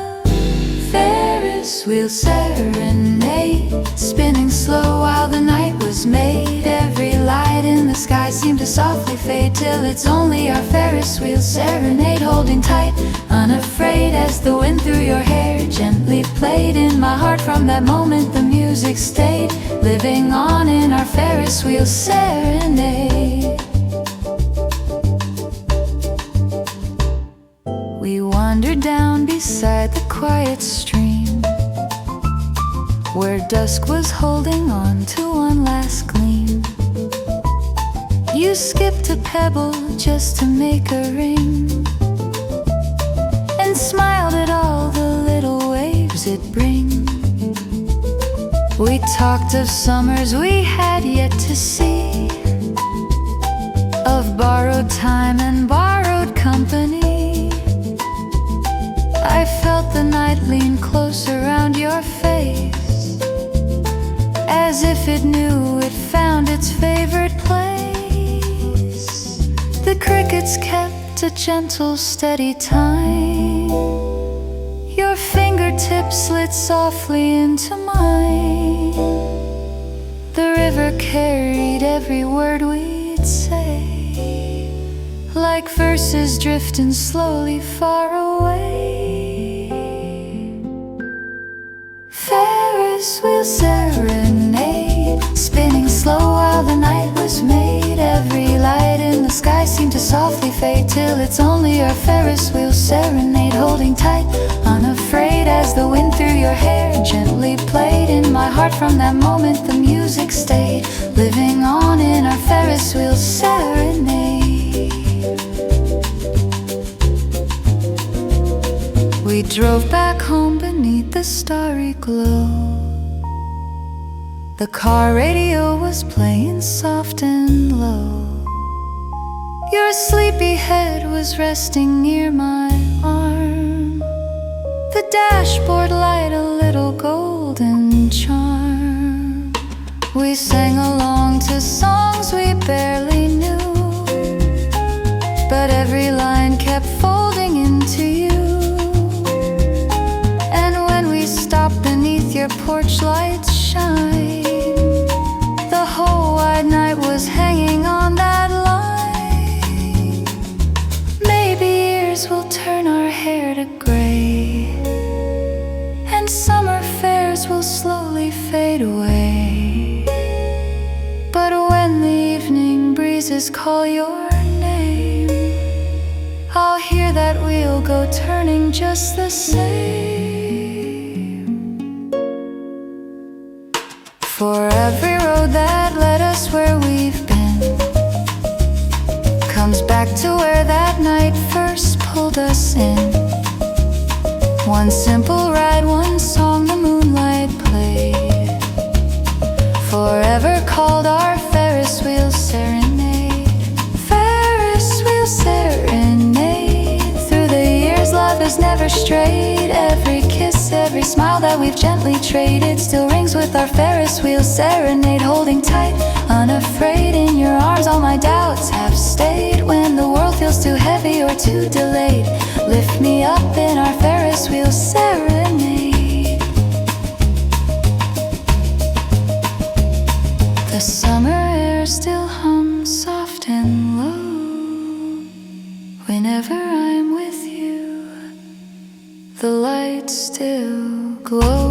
Ferris wheel serenade, spinning slow while the night was made. Every light in the sky seemed to softly fade, till it's only our Ferris wheel serenade. Holding tight, unafraid, as the wind through your hair gently played. In my heart from that moment the music stayed, living on in our Ferris wheel serenade. We wandered down beside the quiet stream, where dusk was holding on to one last gleam. You skipped a pebble just to make a ring, and smiled at all the little waves it bring. We talked of summers we had yet to see, of borrowed time and borrowed company. I felt the night lean close around your face, as if it knew it found its favorite place. The crickets kept a gentle, steady time. Your fingertips slid softly into mine. The river carried every word we'd say, like verses drifting slowly far away. Ferris wheel serenade, spinning slow while the night was made. Every light in the sky seemed to softly fade, till it's only our Ferris wheel serenade. Holding tight, unafraid, as the wind through your hair gently played. In my heart from that moment the music stayed, living on in our Ferris wheel serenade. We drove back home beneath the starry glow. The car radio was playing soft and low. Your sleepy head was resting near my arm, the dashboard light a little golden charm. We sang along to songs we barely knew, but every line kept folding into you. Stopped beneath your porch light's shine, the whole wide night was hanging on that line. Maybe years will turn our hair to gray, and summer fairs will slowly fade away. But when the evening breezes call your name, I'll hear that wheel go turning just the same. For past where we've been, comes back to where that night first pulled us in. One simple ride, one song the moonlight played, forever called our Ferris wheel serenade. Ferris wheel serenade. Through the years love has never strayed. Every kiss, every smile that we've gently traded still rings with our Ferris wheel serenade. Holding tight, unafraid in your arms, all my doubts have stayed. When the world feels too heavy or too delayed, lift me up in our Ferris wheel serenade. The summer air still hums soft and low. Whenever I'm with you, the lights still glow.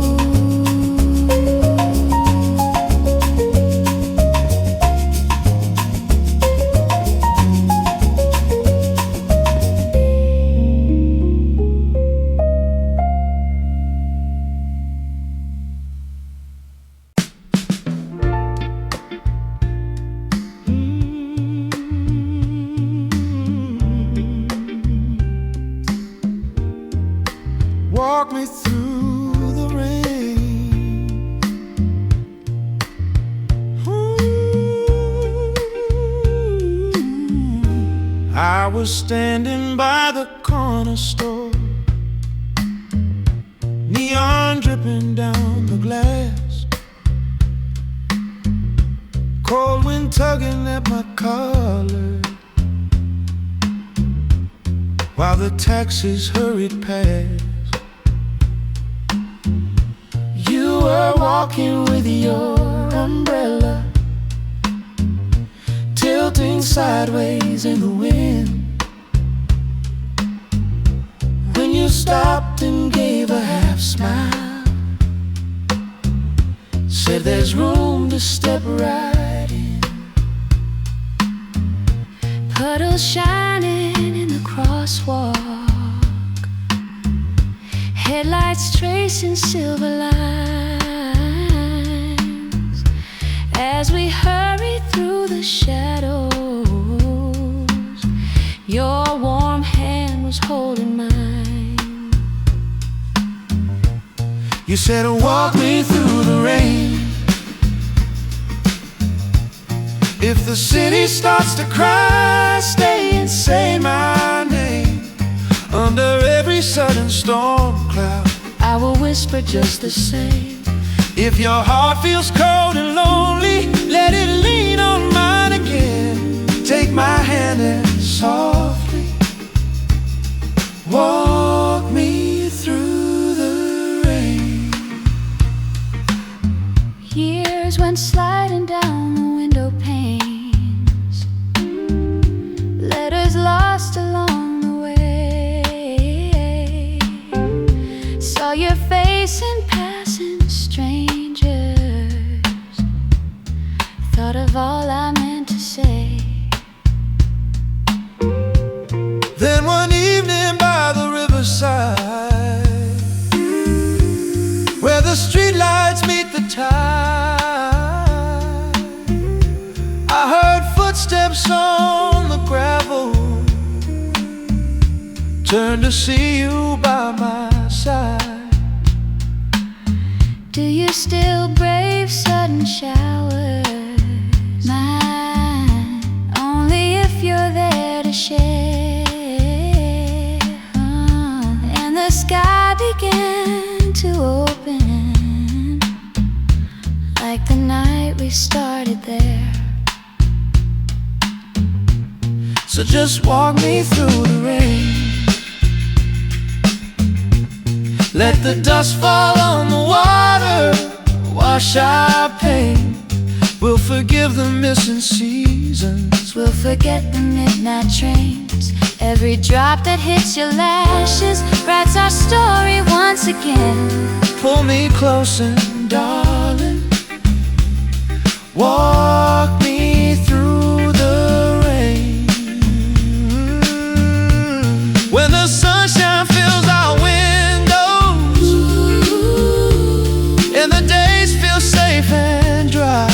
Walk me through the rain. I was standing by the corner store, neon dripping down the glass, cold wind tugging at my collar, while the taxis hurried past. You were walking with your umbrella, tilting sideways in the wind. When you stopped and gave a half smile, said there's room to step right in. Puddles shining in the crosswalk, headlights tracing silver lines as we hurry through the shadows. Your warm hand was holding mine. You said, walk me through the rain. If the city starts to cry, stay and say my name. Under every sudden storm cloud, I will whisper just the same. if your heart feels cold and lonely, let it lean on mine again. Take my hand and softly walk me through the rain. Years went sliding down the window panes, letters lost along the way. Saw your face in passing strangers, thought of all I meant to say. Then one evening by the riverside, where the streetlights meet the tide, I heard footsteps on the gravel, turned to see you by my side. Do you still brave sudden showers? Mine, only if you're there to share. And the sky began to open, like the night we started there. So just walk me through the rain. Let the dust fall on the water, wash our pain. We'll forgive the missing seasons, We'll forget the midnight trains. Every drop that hits your lashes writes our story once again. pull me close and darling, walk me through the rain. When the sunshine fills our windows and the days feel safe and dry,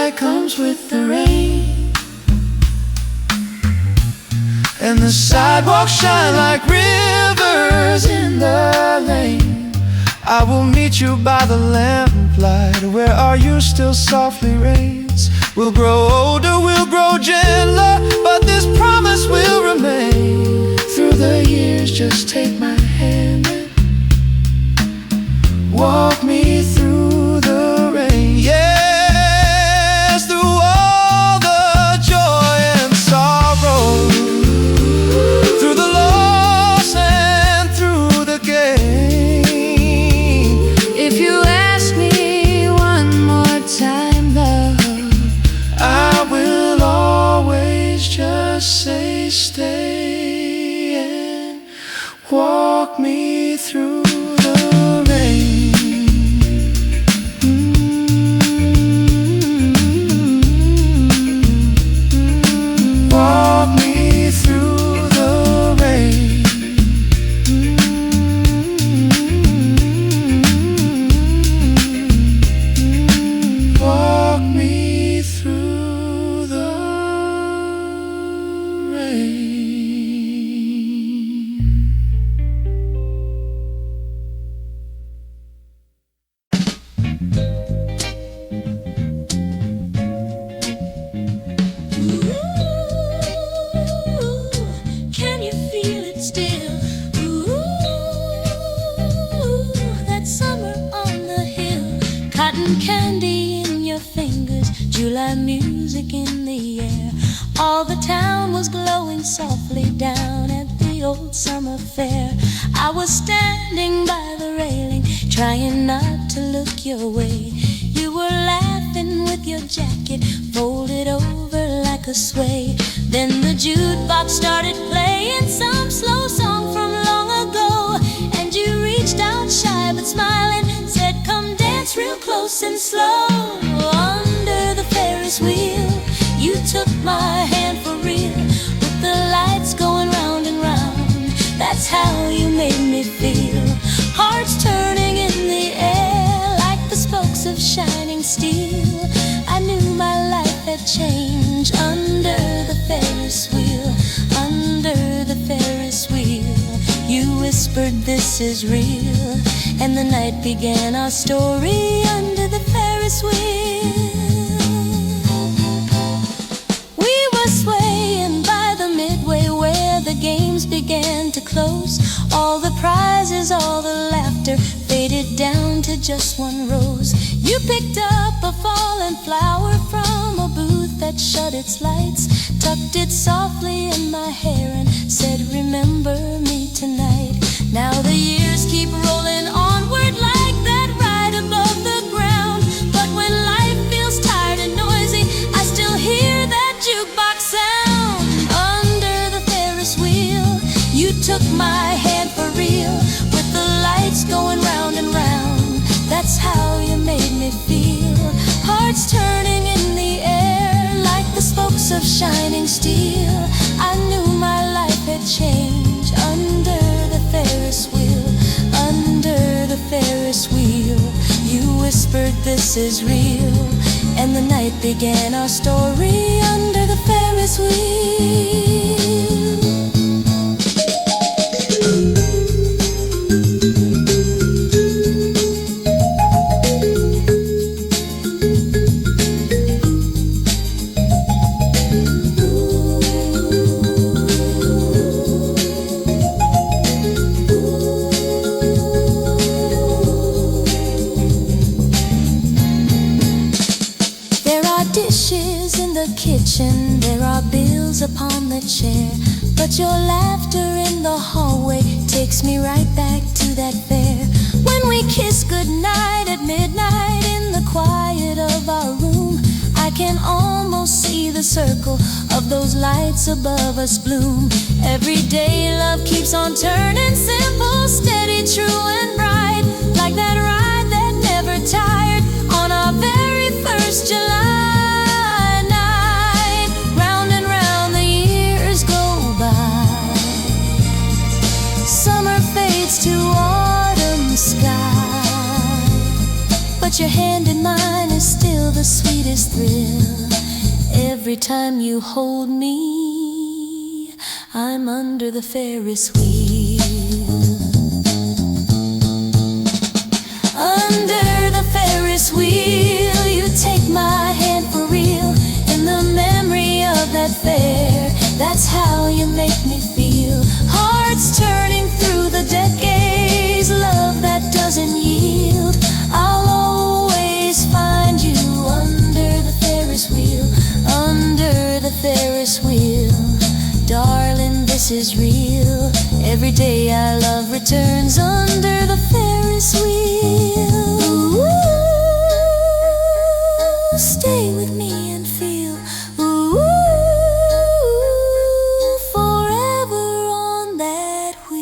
light comes with the rain, and the sidewalks shine like rivers in the lane. I will meet you by the lamplight. Where are you? Still softly rains. We'll grow older, we'll grow gentler, but this promise will remain. Through the years, just take my hand and walk me through the rain. Yes, through all the joy and sorrow, through the loss and through the gain. If you ask me one more time, love, I will always just say stay and walk me through the rain. Walk me through the rain. Walk me through the rain. Can you feel it still? Ooh, that summer on the hill, cotton candy in your fingers, July music in the air. All the town was glowing softly down at the old summer fair. I was standing by the railing, trying not to look your way. You were laughing with your jacket folded over like a sway. Then the jukebox started playing some slow song from long ago, and you reached out shy but smiling, said come dance real close and slow. Under the Ferris wheel, you took my hand for real, with the lights going round and round. That's how you made me feel. Hearts turning in the air like the spokes of shining steel. I knew my life had changed under the Ferris wheel, under the Ferris wheel. You whispered this is real, and the night began our story under the Ferris wheel. We were swaying by the midway where the games began to close. All the prizes, all the laughter faded down to just one rose. You picked up a fallen flower from a booth that shut its lights, tucked it softly in my hair and said remember me tonight. Now the years keep rolling onward like that ride above the ground, but when life feels tired and noisy, I still hear that jukebox sound. Under the Ferris wheel, you took my hand for real, with the lights going round and round. That's how you made me feel. Hearts turning in the air like the spokes of shining steel. I knew my life had changed under the Ferris wheel, under the Ferris wheel. You whispered this is real, and the night began our story under the Ferris wheel. There are bills upon the chair, but your laughter in the hallway takes me right back to that fair. When we kiss goodnight at midnight in the quiet of our room, I can almost see the circle of those lights above us bloom. Every day love keeps on turning, simple, steady, true and bright, like that ride that never tired on our very first July. To autumn sky, but your hand in mine is still feel the sweetest thrill every time you hold me. I'm under the Ferris wheel. Under the Ferris wheel, you take my hand for real. In the memory of that fair, that's how you make me feel. Hearts turning through the decades, love that doesn't yield. I'll always find you under the Ferris wheel, under the Ferris wheel. Darling, this is real. Every day our love returns under the Ferris wheel. Ooh, stay with me and feel. Ooh, forever on that wheel.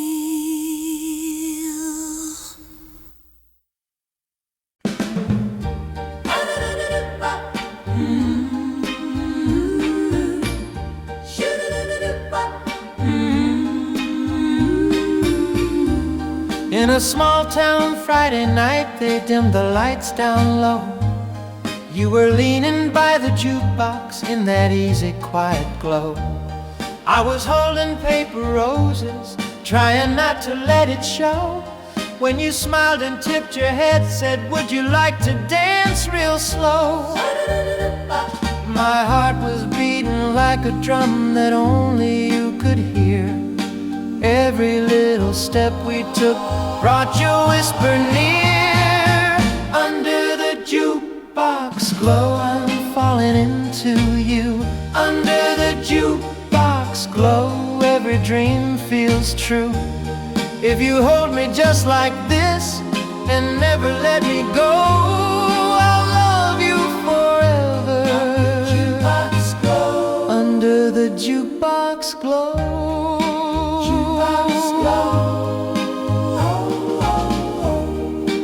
In a small town Friday night, they dimmed the lights down low. You were leaning by the jukebox in that easy, quiet glow. I was holding paper roses, trying not to let it show. When you smiled and tipped your head, said, would you like to dance real slow? My heart was beating like a drum that only you could hear. Every little step we took brought your whisper near. Under the jukebox glow, I'm falling into you. Under the jukebox glow, every dream feels true. If you hold me just like this and never let me go, I'll love you forever. Under the jukebox glow.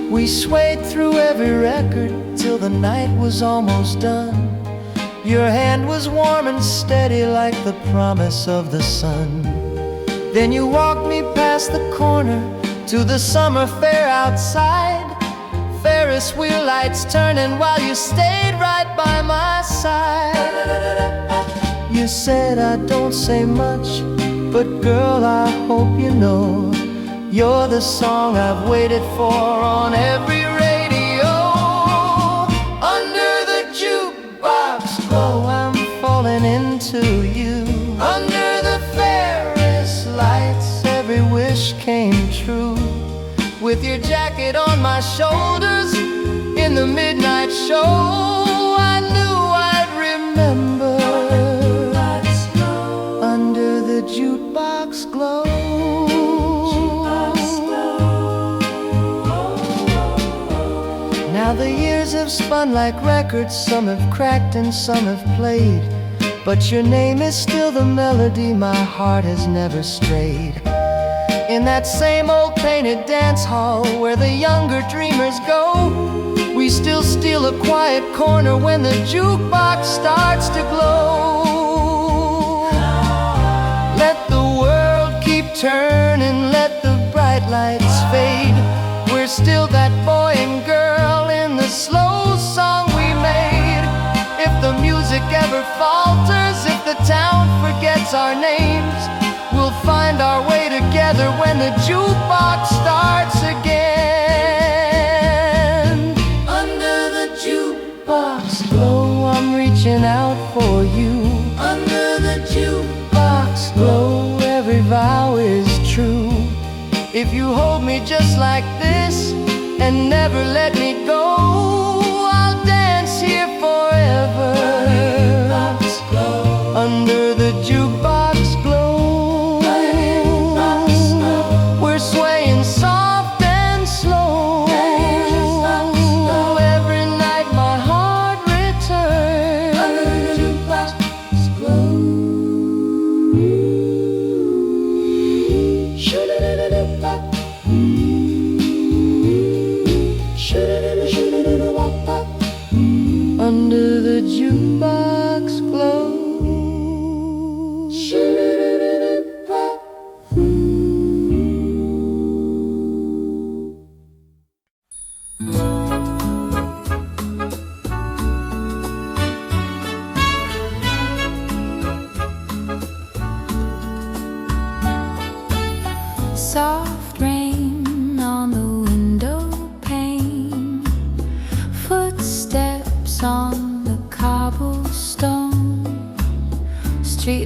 We swayed through every record till the night was almost done. Your hand was warm and steady like the promise of the sun. Then you walked me past the corner to the summer fair outside. Ferris wheel lights turning while you stayed right by my side. You said I don't say much, but girl, I hope you know you're the song I've waited for on every radio. Under the jukebox glow, I'm falling into you. Under the Ferris lights, every wish came true. With your jacket on my shoulders in the midnight show, I knew I'd remember. Under the jukebox glow. Now the years have spun like records, some have cracked and some have played, but your name is still the melody my heart has never strayed. In that same old painted dance hall where the younger dreamers go, we still steal a quiet corner when the jukebox starts to glow. Let the world keep turning, let the bright lights fade. We're still that boy and girl in the slow song we made. If the music ever falters, if the town forgets our names, we'll find our way together when the jukebox starts again. Under the jukebox glow, I'm reaching out for you. Under the jukebox glow, every vow is true. If you hold me just like this and never let me go, I'll dance here forever. Under the jukebox glow, we're swaying soft and slow. Every night my heart returns. Under the jukebox glow. Should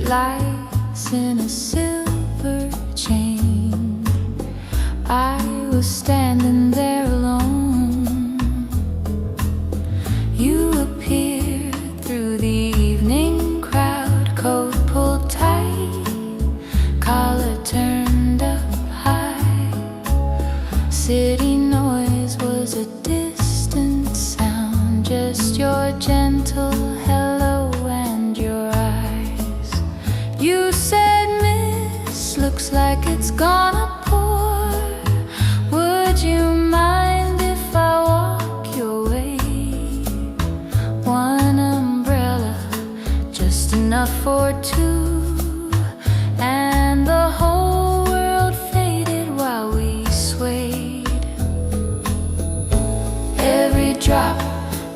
lights in a silver chain. I was standing there alone. You appeared through the evening crowd, coat pulled tight, collar turned up high. City noise was a distant sound, just your gentle hello and your eyes. You said, "Miss, looks like it's gonna pour. Would you mind if I walk your way? One umbrella, just enough for two." And the whole world faded while we swayed. Every drop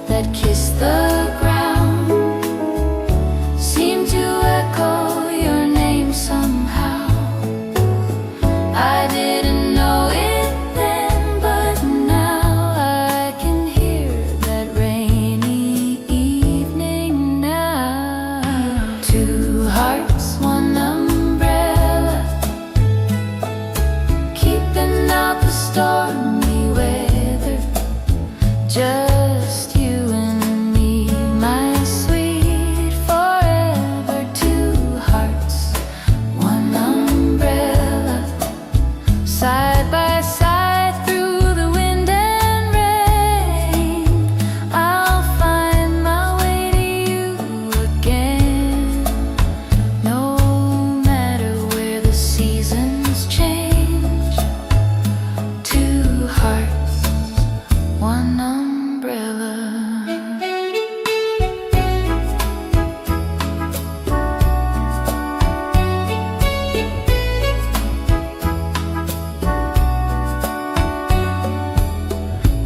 that kissed the ground seemed to echo your name somehow. I didn't know it then, but now I can hear that rainy evening now. Two hearts, one umbrella, keeping out the stormy weather. Just you and me, my sweet forever. Two hearts, one umbrella, side by side through the wind and rain. I'll find my way to you again, no matter where the seasons change. Two hearts, one umbrella.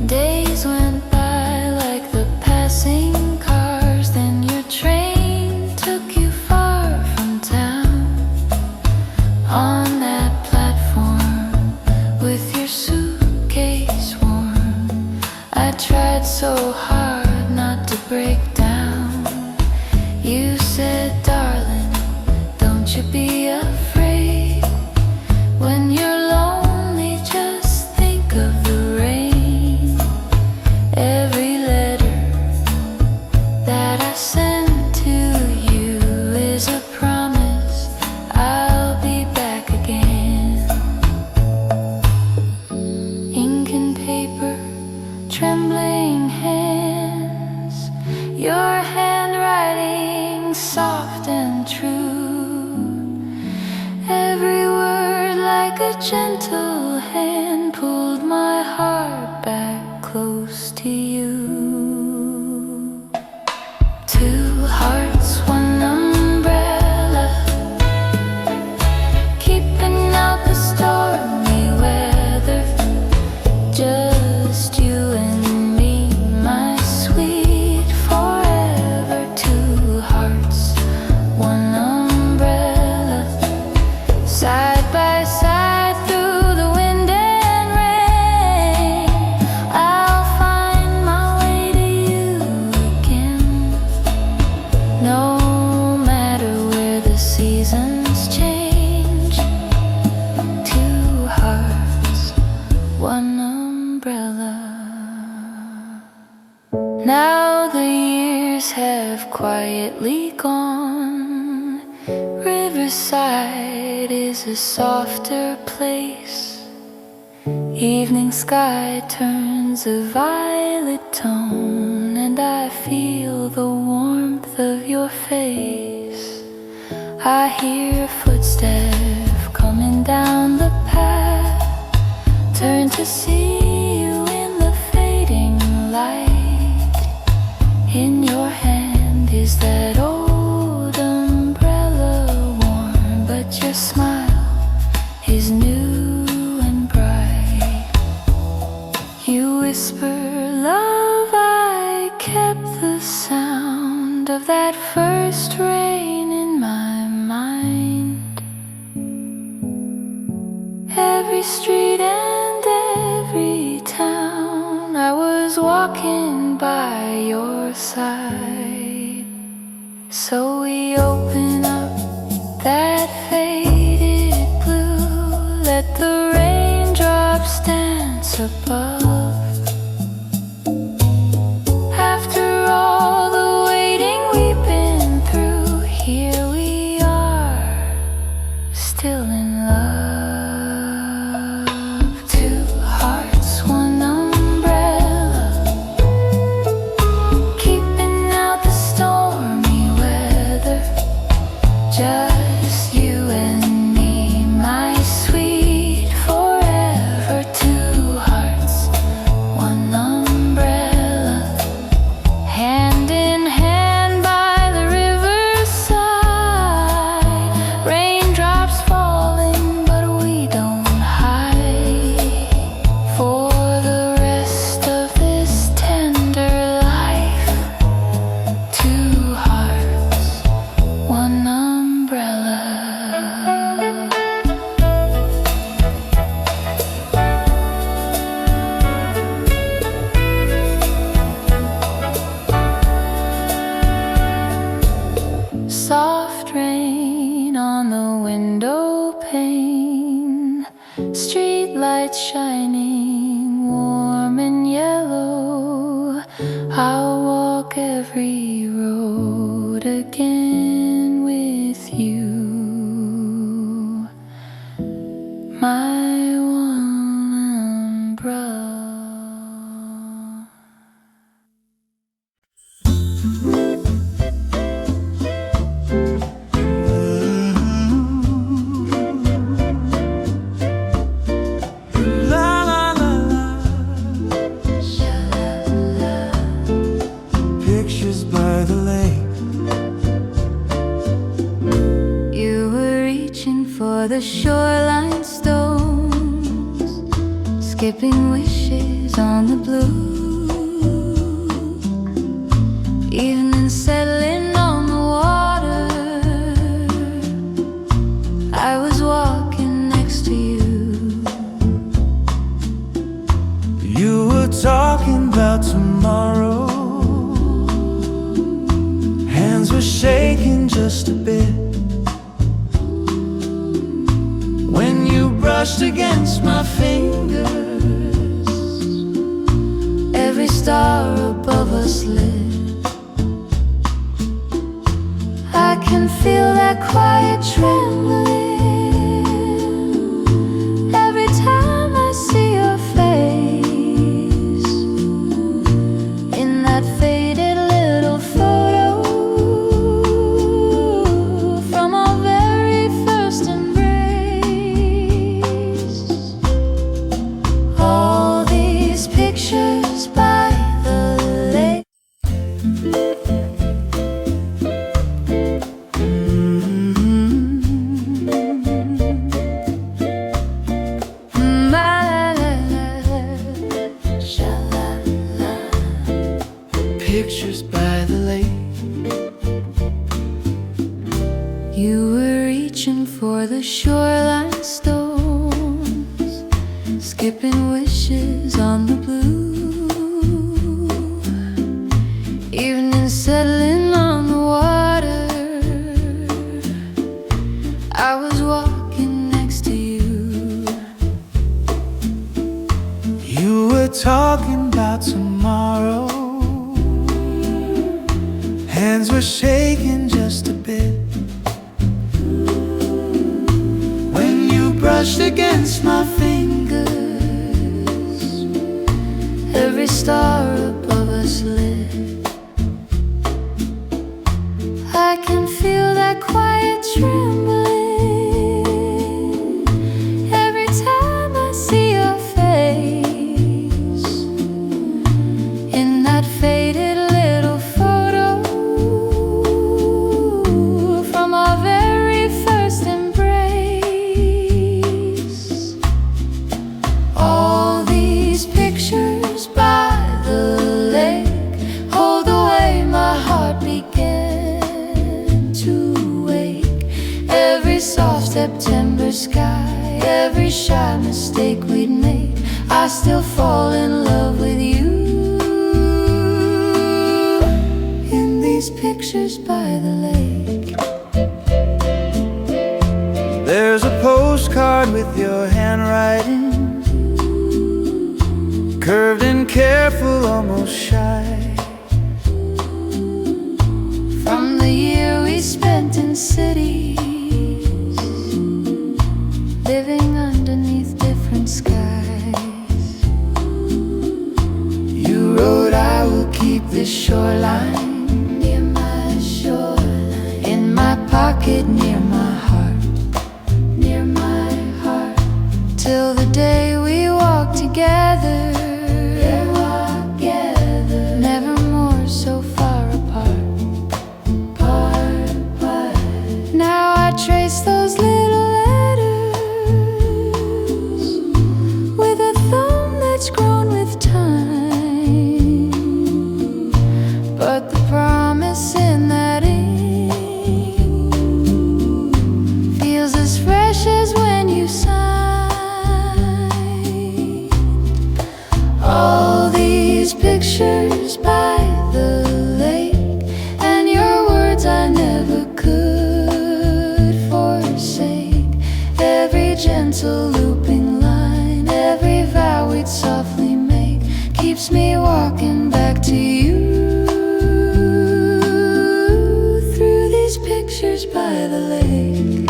Days went by like the passing cars, then your train took you far from town. On that platform with your suitcase warm, I tried so hard not to break down. You said, "Darling, don't you be afraid. When you're lonely, just think of the rain." Every letter that I send to you is a promise I'll be back again. Ink and paper, trembling hands, your handwriting soft and true. Every word like a gentle hand pulled my heart back close to you. Two hearts, one umbrella, keeping out the stormy weather. Just you and me, my sweet forever. Two hearts, one umbrella, side by side through the wind and rain. I'll find my way to you again, no matter where the seasons change. Two hearts, one umbrella. Now the years have quietly gone. Riverside is a softer place. Evening sky turns a violet tone, and I feel the warmth of your face. I hear footsteps coming down the path, turn to see you in the fading light. In your hand is that old umbrella worn, but your smile is new and bright. You whisper, "Love, I kept the sound of that first rain in my mind." Every street and every town, I was walking by your side. So we open up hearts above. After all the waiting we've been through, here we are, still in love. Two hearts, one umbrella, keeping out the stormy weather. Just you and me, my sweet forever. Two hearts, one umbrella, hand in hand by the riverside. Raindrops falling, but we don't hide. For the rest of this tender life, two hearts, one umbrella. Soft rain on the window pane, street lights shining warm and yellow. I'll walk every road again with you, my one umbrella. La la la la. Pictures by the lake. You were reaching for the shoreline stones, skipping wishes on the blue. Evening settling on the water, I was walking next to you. You were talking about tomorrow. Hands were shaking just a bit when you brushed against my fingers. Every star above us lit. I can feel that quiet trembling every time I see your face in that faded little photo from our very first embrace. All these pictures by the lake. Pictures by the lake. You were reaching for the shoreline stones, skipping wishes on the blue. Evening settling on the water, I was walking next to you. You were talking about tomorrow. Hands were shaking just a bit when you brushed against my fingers. Every star above us lit. I can feel that quiet trembling every time I see your face in that faded little photo from our very first embrace. All these pictures by the lake hold the way my heart began to wake. Every soft September sky, every shy mistake we'd made, I still fall in love with you in these pictures by the lake. There's a postcard with your handwriting different cities, living underneath different skies. You wrote, I will keep this shoreline near my shoreline, in my pocket, near my heart, near my heart, till the day we walk together. Never more so far apart, apart. Now I trace those little letters with a thumb that's grown with time, but the promise in that ink feels as fresh as when you signed. All these pictures by the lake, and your words I never could forsake. Every gentle looping line, every vow we'd softly make, keeps me walking back to you through these pictures by the lake.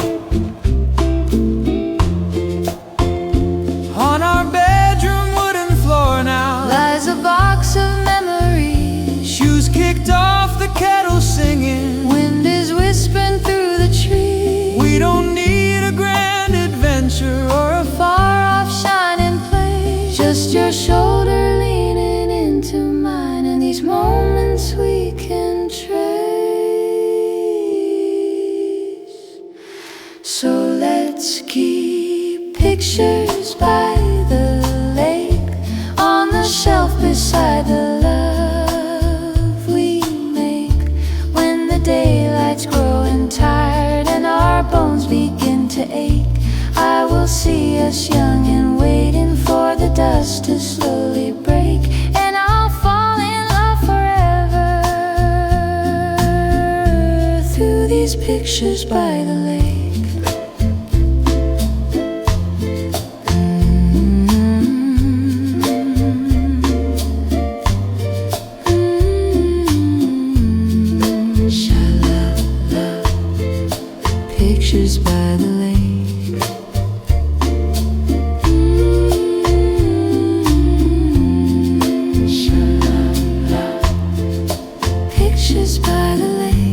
On our bedroom wooden floor now Lies a box of memories, shoes kicked off, the kettle singing. wind is whispering through the trees. We don't need a grand adventure or a Far off shining place, just your shoulder leaning into mine, and these moments we can trace. So let's keep pictures by the lake, on the shelf beside the love we make. When the daylight's growing tired and our bones begin to ache, I will see us young and waiting for the dust to slowly break, and I'll fall in love forever through these pictures by the lake. Sha-la-la, pictures by the lake. Sha-la-la, pictures by the lake.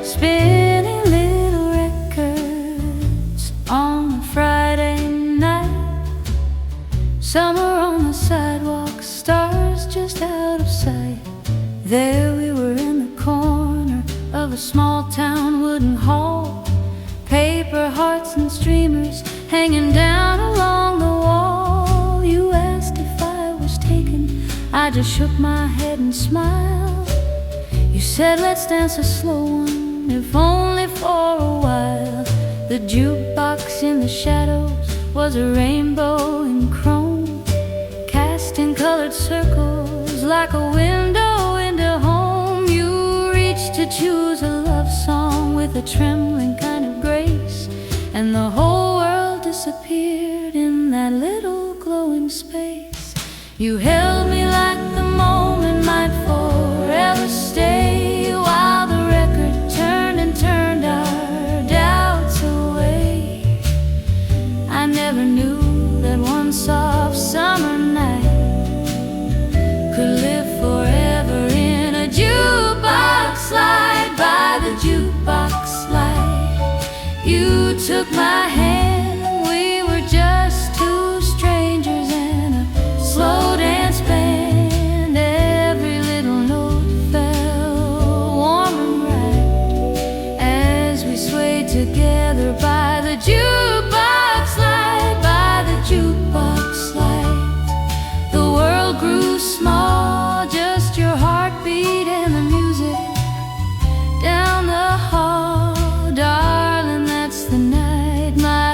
Spinning little records on a Friday night, summer on the sidewalk, stars just out of sight. There we were in the corner of a small town wooden hall, paper hearts and streamers hanging down along the wall. You asked if I was taken, I just shook my head and smiled. You said let's dance a slow one, if only for a while. The jukebox in the shadows was a rainbow in chrome, casting colored circles like a window into home. You reached to choose a love song with a trembling kind of grace, and the whole world disappeared in that little glowing space. You held me like the moment might forever stay, while the record turned and turned our doubts away. I never knew that one soft summer night could live forever in a jukebox light, by the jukebox light. You took my hand, we were just two strangers in a slow dance band. Every little note fell warm and right as we swayed together by the jukebox light, by the jukebox light. The world grew small, just your heartbeat and the music down the hall. Darling, that's the night my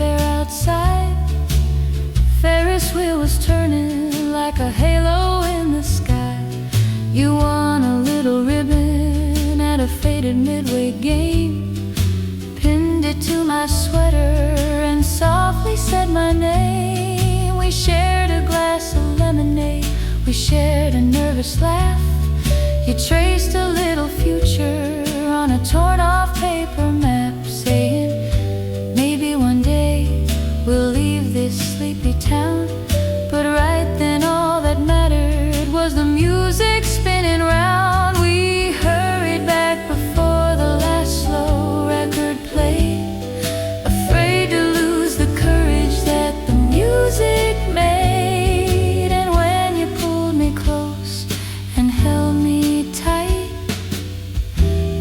fair outside. Ferris wheel was turning like a halo in the sky. You won a little ribbon at a faded midway game, pinned it to my sweater and softly said my name. We shared a glass of lemonade, we shared a nervous laugh. You traced a little future on a torn off paper map, saying maybe one day we'll leave this sleepy town. But right then all that mattered was the music spinning round. We hurried back before the last slow record played, afraid to lose the courage that the music made. And when you pulled me close and held me tight,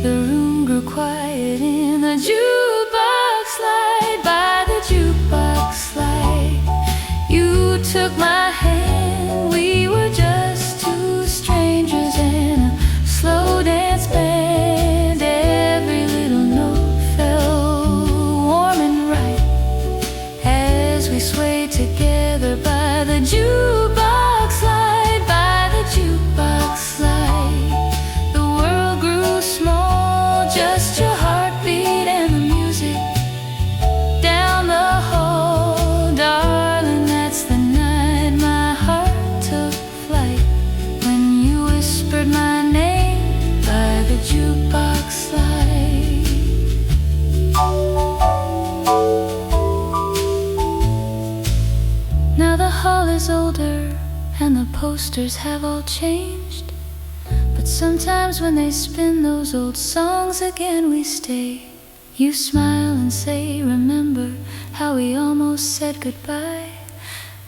the room grew quiet in the jukebox light. By the jukebox light, you took my hand. We were just two strangers in a slow dance band. Every little note felt warm and right as we swayed together by the jukebox light. By the jukebox light, the world grew small, just your heartbeat and the music down the hall. Darling, that's the night my heart took flight, when you whispered my name by the jukebox light. Now the hall is older and the posters have all changed, but sometimes when they spin those old songs again we stay. You smile and say, remember how we almost said goodbye,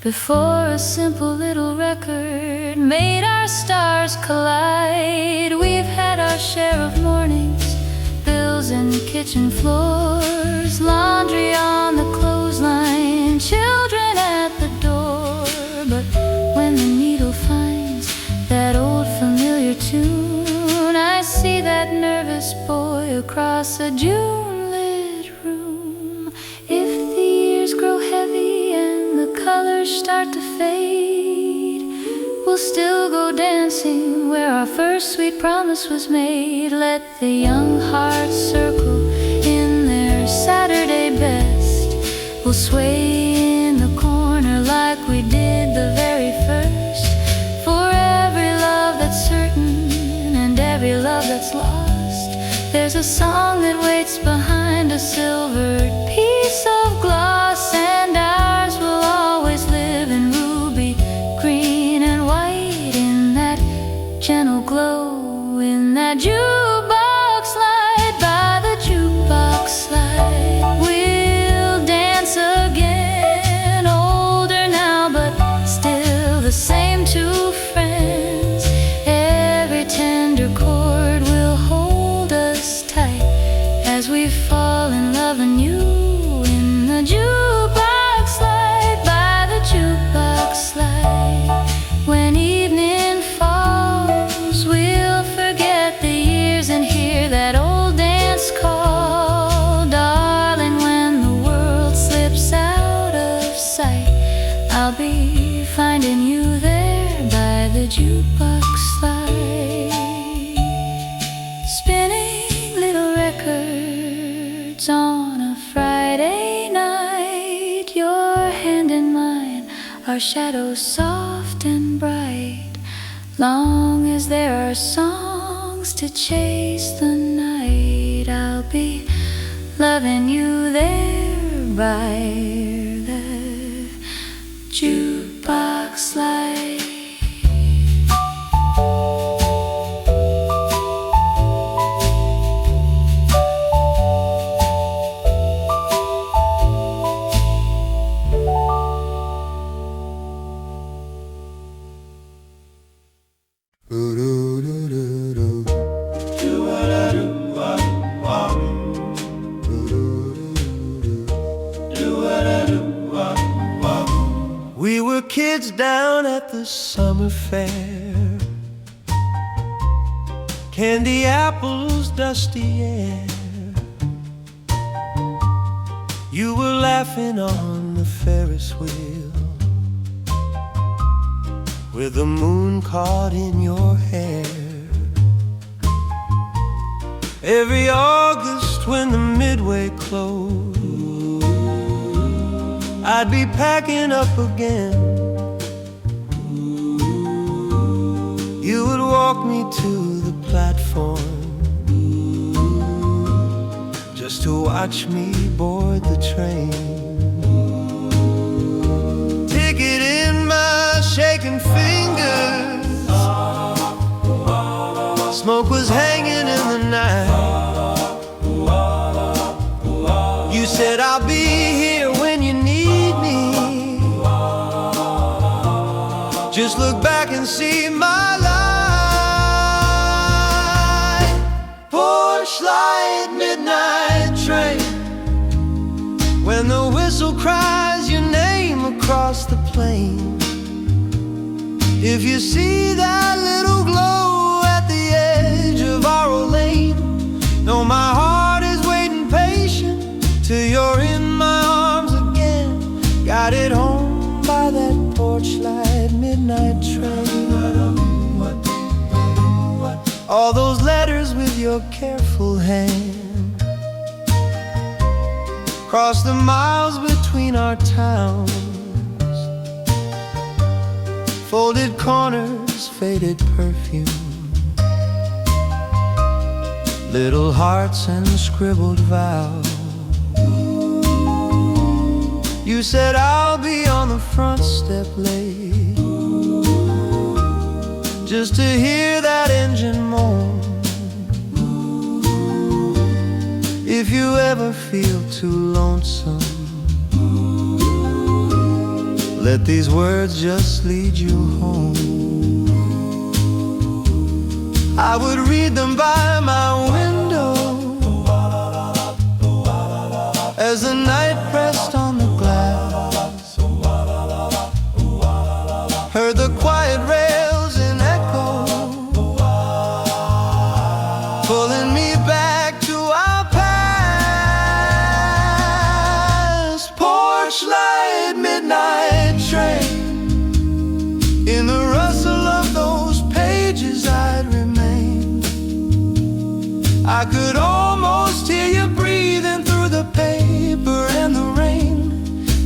before a simple little record made our stars collide. We've had our share of mornings, bills and kitchen floors, laundry on the clothesline, children at the door. But when the needle finds that old familiar tune, I see that nervous boy across a June-lit room. If the years grow heavy and the colors start to fade, we'll still go dancing where our first sweet promise was made. Let the young hearts circle in their Saturday best. We'll sway in the corner like we did the very first. For every love that's certain and every love that's lost, there's a song that waits behind a silvered piece of gloss. And ours will always live in ruby, green and white, in that gentle glow, in that jukebox light. By the jukebox light, we'll dance again, older now but still the same two friends. Every tender chord will hold us tight as we fall in love anew in the jukebox light. By the jukebox light, when evening falls, we'll forget the years and hear that old dance call. Darling, when the world slips out of sight, I'll be finding you there by the jukebox light, spinning little records on a Friday night. Your hand in mine, our shadows soft and bright. Long as there are songs to chase the night, I'll be loving you there by the jukebox light. We were kids down at the summer fair, candy apples, dusty air. You were laughing on the Ferris wheel with the moon caught in your hair. Every August when the Midway closed, I'd be packing up again. You would walk me to the platform just to watch me board the train. Ticket in my shaking fingers, smoke was hanging in the night. You said I'll be here when you need me. Just look back and see my light. Porch light, midnight train. When the whistle cries your name across the plain. If you see that little glow at the edge of our old lane, know my heart is waiting patient till you're in my arms again. Got it home by that porch light midnight train. All those letters with your careful hand, cross the miles between our towns, folded corners, faded perfume, little hearts and scribbled vows. You said I'll be on the front step late, just to hear that engine moan. If you ever feel too lonesome, let these words just lead you home. I would read them by my window as the night pressed on the glass. Heard the quiet rails in echo, pulling me back to our past. Porch light, midnight train. In the rustle of those pages I'd remain. I could almost hear you breathing through the paper and the rain.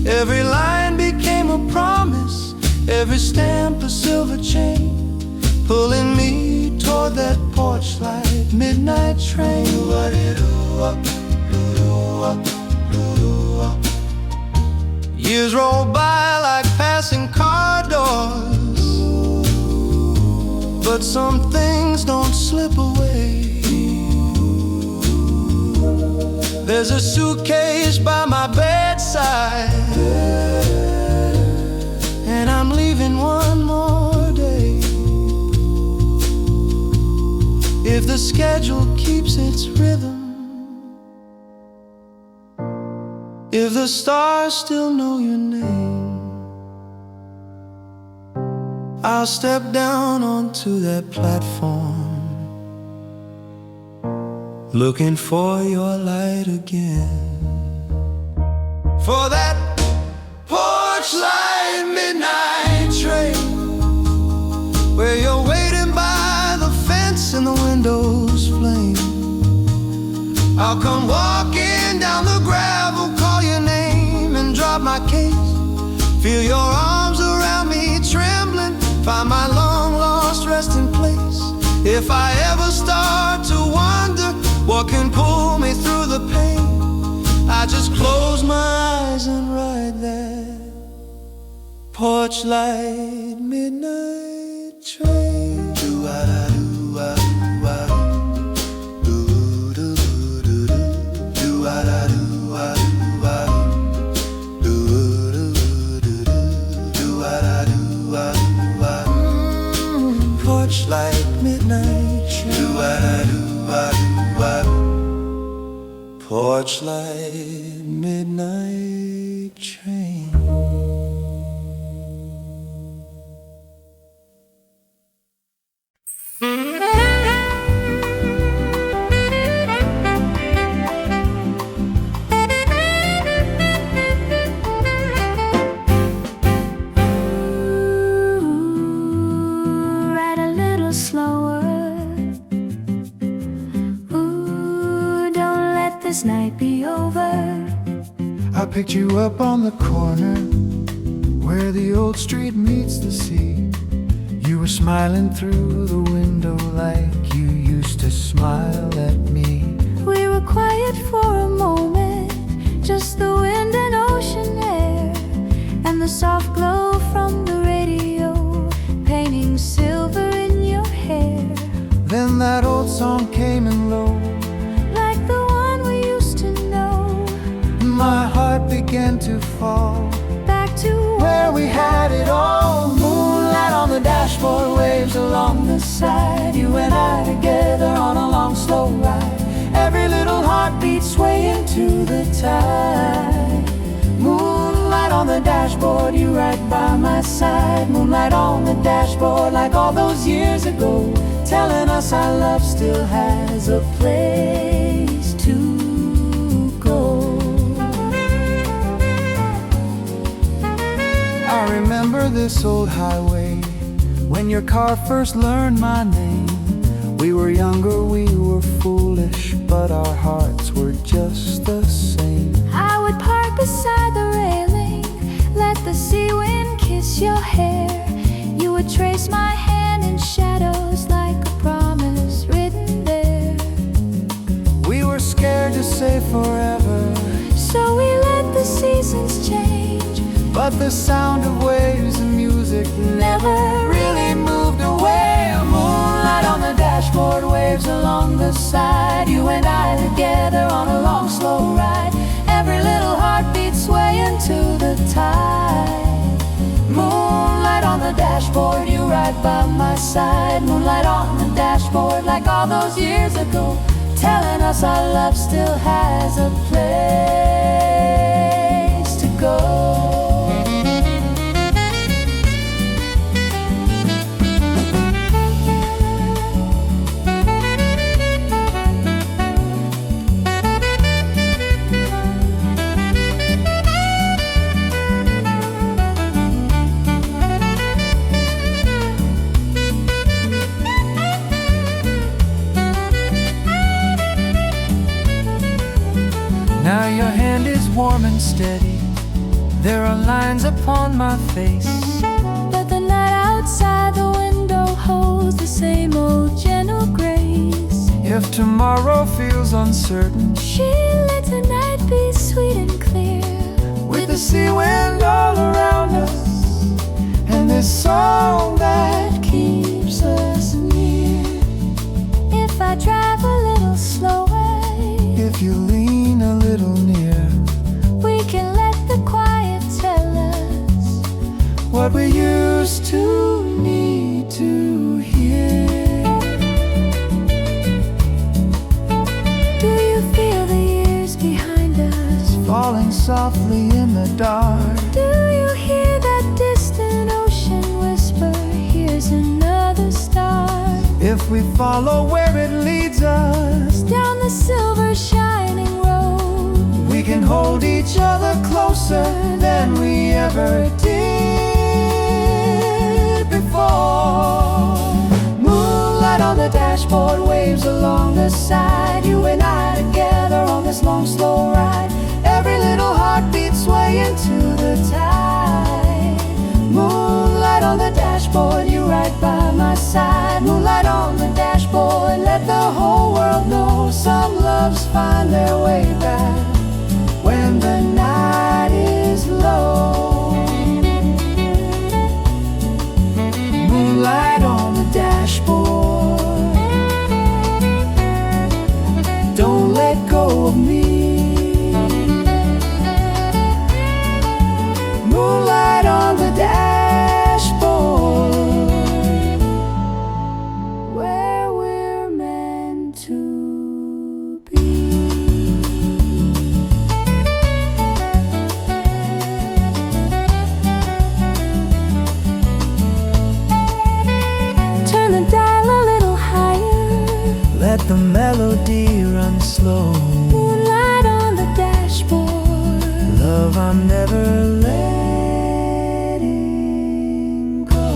Every line became a promise, every stamp a silver chain, pulling me toward that porch light midnight train. Years roll by like passing car doors, but some things don't slip away. There's a suitcase by my bedside, and I'm leaving one more day. If the schedule keeps its rhythm, if the stars still know your name, I'll step down onto that platform, looking for your light again. For that porch light midnight train, where you're waiting by the fence and the windows flame. I'll come walking down the gravel, call your name and drop my case. Feel your arms around me trembling, find my long lost resting place. If I ever start to wonder what can pull me through the pain, I just close my eyes and ride that porch light midnight train. Porch light midnight train. Porch light midnight train. picked you up on the corner where the old street meets the sea. You were smiling through the window like you used to smile at me. We were quiet for a moment, just the wind and ocean air, and the soft glow from the radio painting silver in your hair. Then that old song came in low, like the one we used to know. My heart began to fall Back to where we had it all. Moonlight on the dashboard, waves along the side. You and I together on a long slow ride. Every little heartbeat swaying to the tide. Moonlight on the dashboard, you right by my side. Moonlight on the dashboard like all those years ago, telling us our love still has a place to go. I remember this old highway when your car first learned my name. We were younger, we were foolish, but our hearts were just the same. I would park beside the railing, let the sea wind kiss your hair. You would trace my hand in shadows like a promise written there. We were scared to say forever, So we let the seasons change, but the sound of waves and music never Really moved away. Moonlight on the dashboard, waves along the side. You and I together on a long slow ride. Every little heartbeat swaying to the tide. Moonlight on the dashboard, you right by my side. Moonlight on the dashboard like all those years ago, telling us our love still has a place to go. Now your hand is warm and steady, there are lines upon my face. But the night outside the window holds the same old gentle grace. If tomorrow feels uncertain, She let the night be sweet and clear, with the sea wind all around us, and this song that keeps us near. If I drive a little slower, if you lean a little near, we can let the quiet tell us what we used to need to hear. Do you feel the years behind us Falling softly in the dark, Do you hear that distant ocean whisper? Here's another star. if we follow where it leads us, Down the silver shining road, we can hold each other closer than we ever did before. Moonlight on the dashboard, waves along the side. You and I together on this long slow ride. Every little heartbeat swaying to the tide. Moonlight on the dashboard, you right by my side. Moonlight on the dashboard, let the whole world know some loves find their way back when the night is low. Moonlight on the dashboard, don't let go of me. Moonlight on the dashboard, where we're meant to be. turn the dial a little higher. let the melody run slow. Moonlight on the dashboard, Love, I'm never letting go.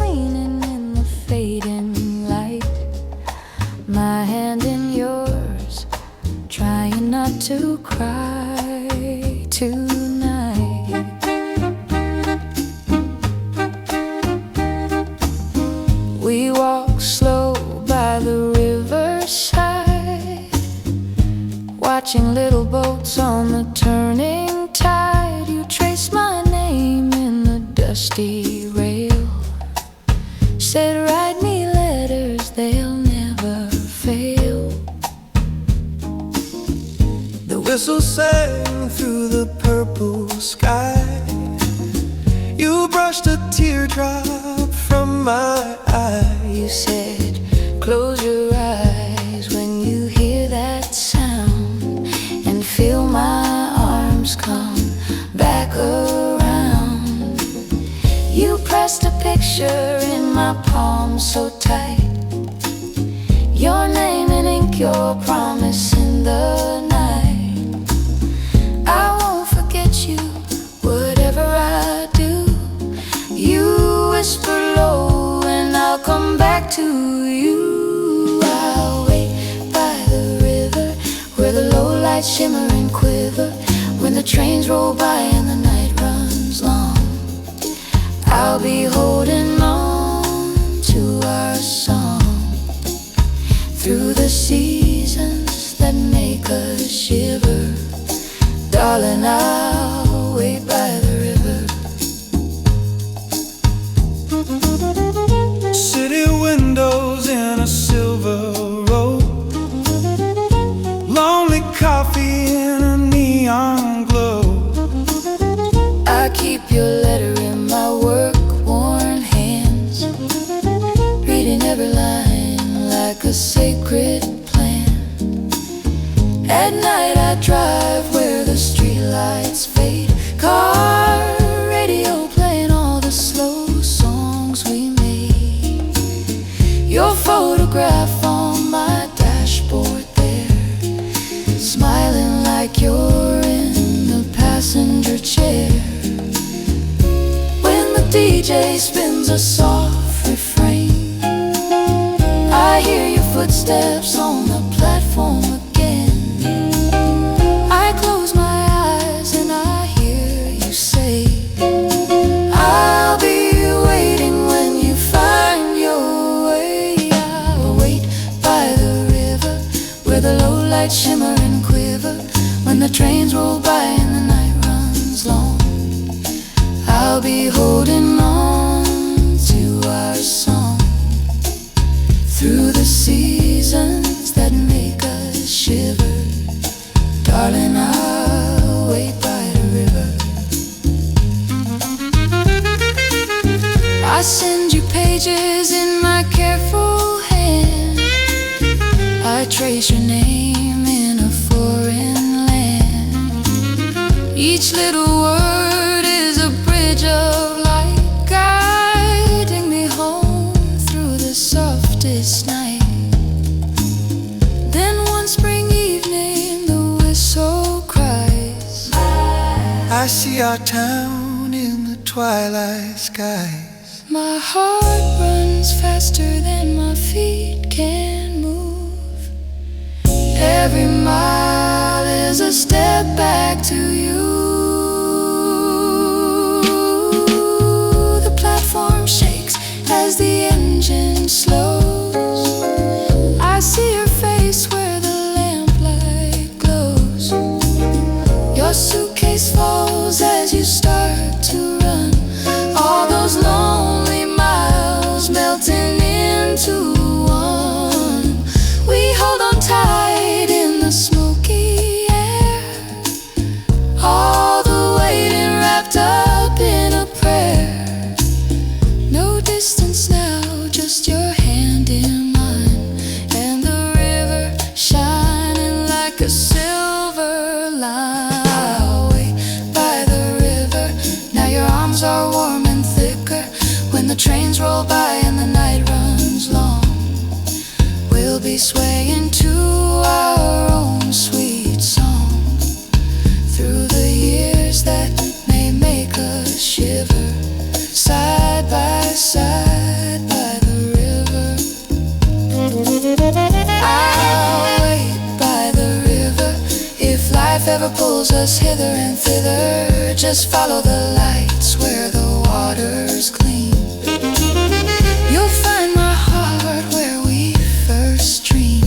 waning in the fading light. My hand in yours, trying not to cry tonight. We walk slow by the riverside, watching little boats on the turning tide. You trace my name in the dusty rail, said write me letters, they'll never fail. The whistle sang through the purple sky. You brushed a teardrop from my eye. You said close your eyes when you hear that sound, and feel my arms come back around. You pressed a picture in my palm so tight, your name in ink, your promise in the night. I won't forget you, whatever I do. You whisper low and I'll come back to you. I'll wait by the river where the low lights shimmer and quiver, when the trains roll by and the night runs long. I'll be holding on to our song, through the seasons that make us shiver. Darling, I'll wait by the river. City windows in a silver row, lonely coffee in a neon glow. I keep your letter in my work-worn hands, reading every line like a sacred plan. At night I drive where the streetlights fade, car radio playing all the slow songs we made. Your photograph on my dashboard there, smiling like you're in the passenger chair. When the DJ spins a soft refrain, I hear your footsteps on the platform again. I close my eyes and I hear you say, I'll be waiting when you find your way. I'll wait by the river where the low lights shimmer and quiver, when the trains roll by and the night runs long. I'll be holding on to our song, through the seasons that make us shiver. Darling, I'll wait by the river. I send you pages in my careful hand, I trace your name in a foreign land. Each little word is a bridge of light, guiding me home through the softest night. Then one spring evening the whistle cries, I see our town in the twilight skies. my heart runs faster than my feet can move. Every mile is a step back to you. The platform shakes as the engine slows. I see your face where the lamplight glows. Your suitcase falls as you start to run, all those lonely miles melting into one. We hold on tight in the smoky air, all the waiting wrapped up in a prayer. No distance now, just your hand in mine, and the river shining like a silver line. I'll wait by the river, now your arms are warm and thicker, when the trains roll by and the night runs long. We'll be swaying to our own sweet song, through the years that may make us shiver, side by side. pulls us hither and thither. Just follow the lights where the water's clean. You'll find my heart where we first dreamed.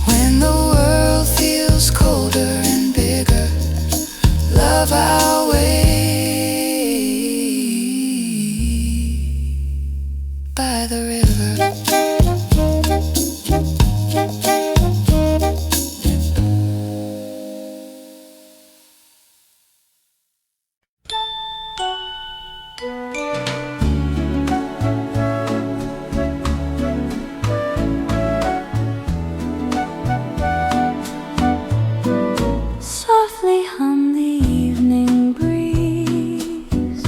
When the world feels colder and bigger, love our way by the river. Softly hum the evening breeze,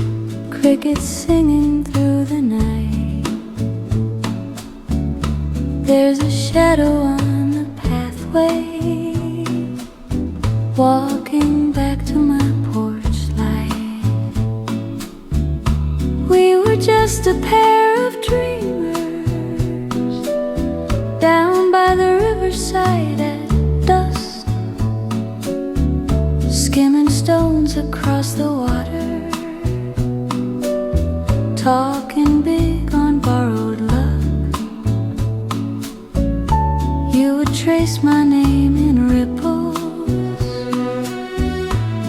crickets singing through the night. There's a shadow on the pathway, walking back to my porch light. We were just a pair of dreamers down by the riverside at dusk, skimming stones across the water, talking big on borrowed luck. You would trace my name in ripples,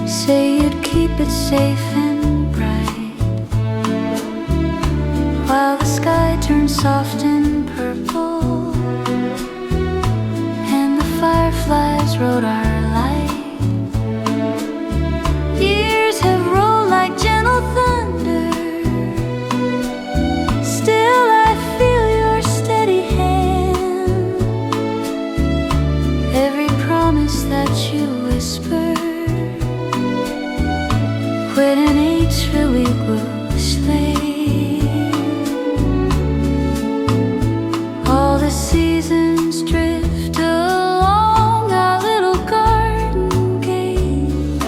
say you'd keep it safe and bright, while the sky turned soft and purple, and the fireflies rode our light. Years have rolled like gentle thunder, still I feel your steady hand. Every promise that you whisper, when an age really will slay. All the seasons drift along our little garden gate,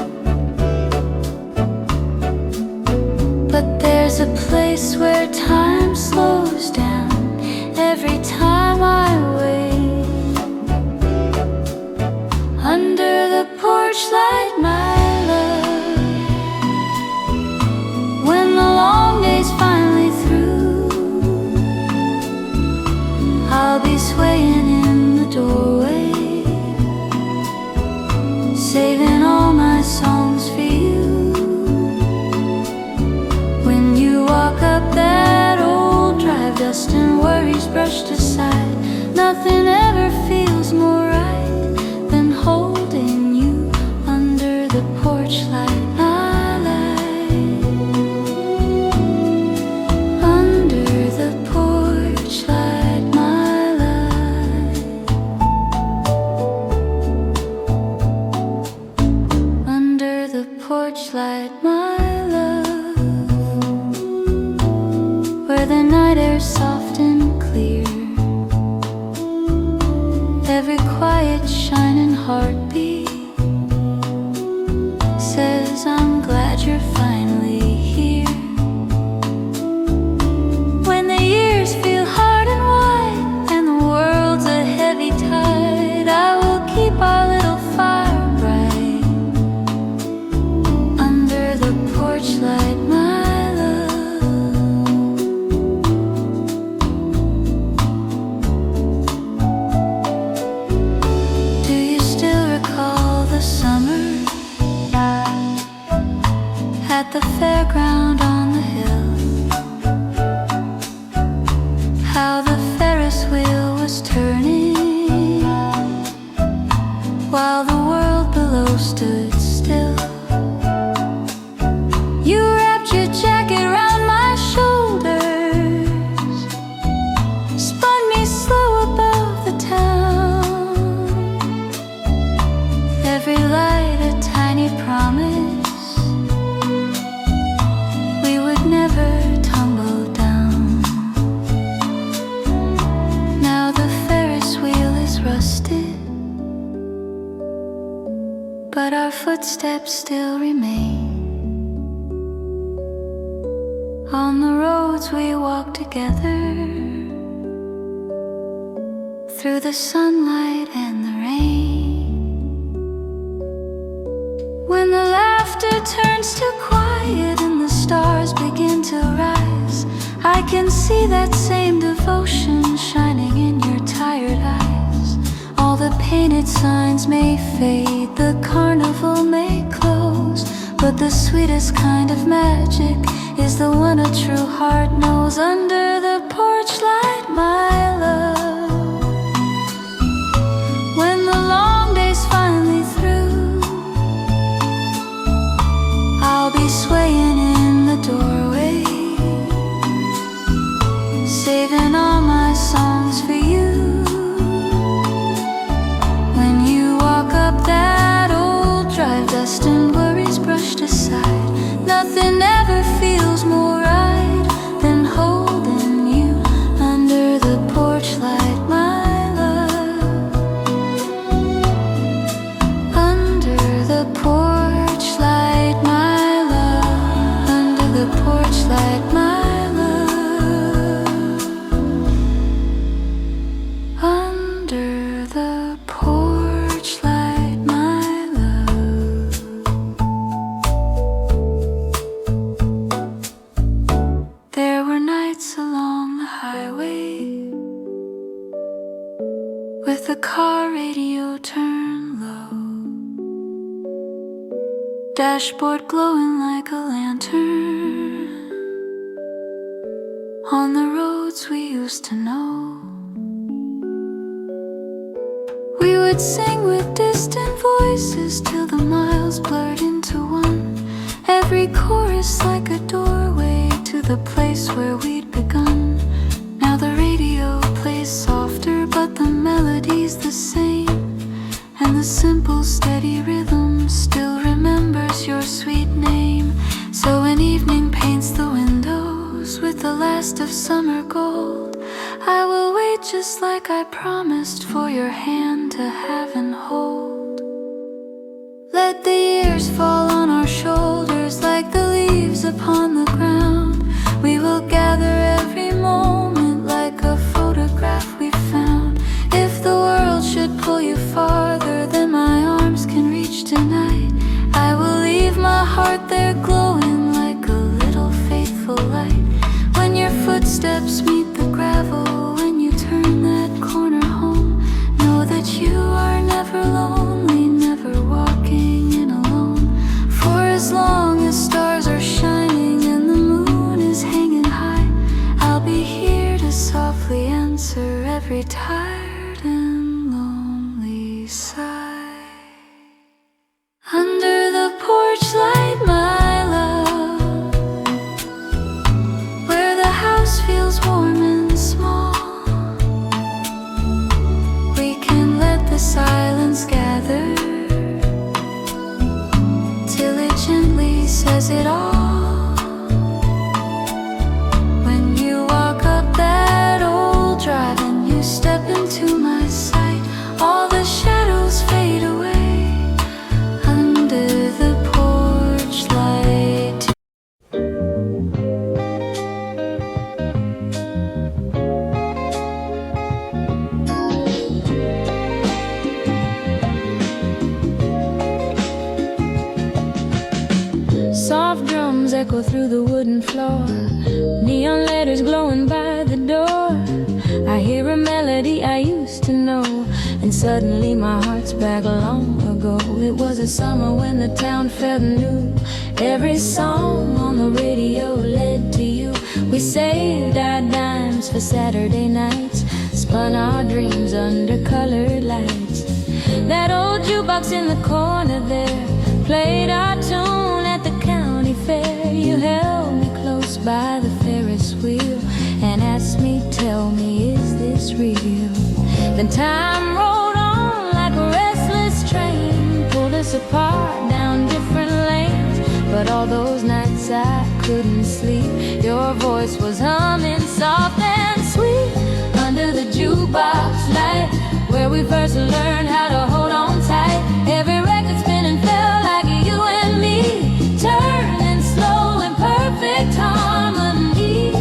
but there's a place where time slows down every time I wait. Under the porch light, my love, when the long day's finally through, I'll be swaying in the doorway, saving all my songs for you. When you walk up that old drive, dust and worries brushed aside, nothing ever feels more right than holding you under the porch light, my light. Under the porch light, my light. Under the porch light, my love, where the night air's soft and clear, every quiet shining heartbeat says I'm glad you're finally here. When the years feel hard and wide and the world's a heavy tide, I will keep our little fire bright under the porch light, my love. Do you still recall the summer at the fairground on the hill? How the Ferris wheel was turning while the world below stood still. You wrapped your jacket around my shoulders, spun me slow above the town. Every light a tiny promise, we would never tumble down. Now the Ferris wheel is rusted, but our footsteps still remain on the roads we walk together, through the sunlight and the rain. When the turns to quiet and the stars begin to rise, I can see that same devotion shining in your tired eyes. All the painted signs may fade, the carnival may close, but the sweetest kind of magic is the one a true heart knows. Under the porch light, my love, when the long day's finally through, I'll be swaying in the doorway, saving all my songs for you. When you walk up that old drive, dust and worries brushed aside, nothing ever feels more right than holding you under the porch light, my love. Under the porch light, my love. Under the porch light, my love. Under the porch light, my love. There were nights along the highway with the car radio turned low, dashboard glowing like a lantern on the roads we used to know. We would sing with distant voices till the miles blurred into one, every chorus like a doorway to the place where we'd begun. Now the radio plays softer, but the melody's the same, and the simple steady rhythm still remembers your sweet name. So when evening paints the windows with the last of summer gold, I will wait just like I promised for your hand to have and hold. Let the years fall on our shoulders like the leaves upon the ground. We will gather every moment like a photograph we found. If the world should pull you farther than my arms can reach tonight, I will leave my heart there glowing like a little faithful light. When your footsteps meet the gravel, when you turn that corner home, know that you are never lonely, never walking in alone. For as long as stars are shining and the moon is hanging high, I'll be here to softly answer every tired and lonely sigh. Under the porch light, my love, where the house feels warm and small, we can let the silence gather till it gently says it all. When you walk up that old drive and you step into my sight, all the shadows fade away under the porch light. Soft drums echo through the wooden floor, neon letters glowing by the door. I hear a melody I used to know, and suddenly my heart's back long ago. It was a summer when the town felt new. Every song on the radio led to you. We saved our dimes for Saturday nights, spun our dreams under colored lights. That old jukebox in the corner there played our tune at the county fair. You held me close by the Ferris wheel and asked me, tell me, is this real? Then time rolled on like a restless train, pulled us apart down different lanes. But all those nights I couldn't sleep, your voice was humming soft and sweet under the jukebox light, where we first learned how to hold on tight. Every record spinning felt like you and me, turning slow in perfect harmony.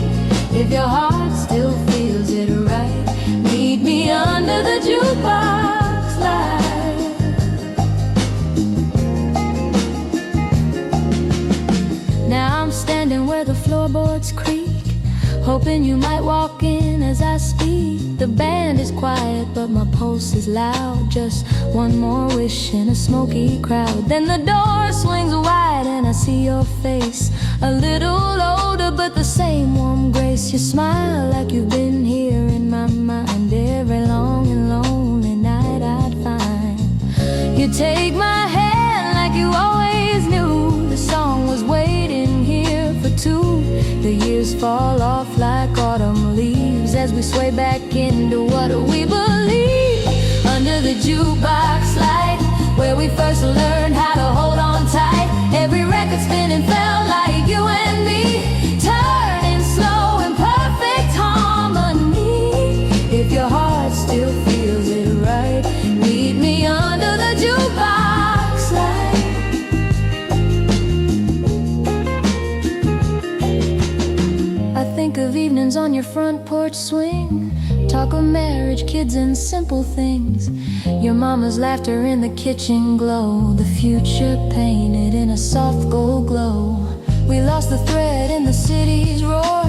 If your heart still feels it right, meet me under the jukebox light. hoping you might walk in as I speak. The band is quiet, but my pulse is loud. Just one more wish in a smoky crowd. Then the door swings wide and I see your face. A little older, but the same warm grace. You smile like you've been here in my mind. Every long and lonely night I'd find. You take my hand like you always knew. The song was waiting here for two. The years fall off like autumn leaves as we sway back into what we believe. Under the jukebox light, where we first learned how to hold on tight. Every record spinning felt like you and me, turning slow in perfect harmony. If your heart still feels it right, meet me under the jukebox light. I think of evenings on your front porch swing. Talk of marriage, kids, and simple things. Your mama's laughter in the kitchen glow. The future painted in a soft gold glow. We lost the thread in the city's roar.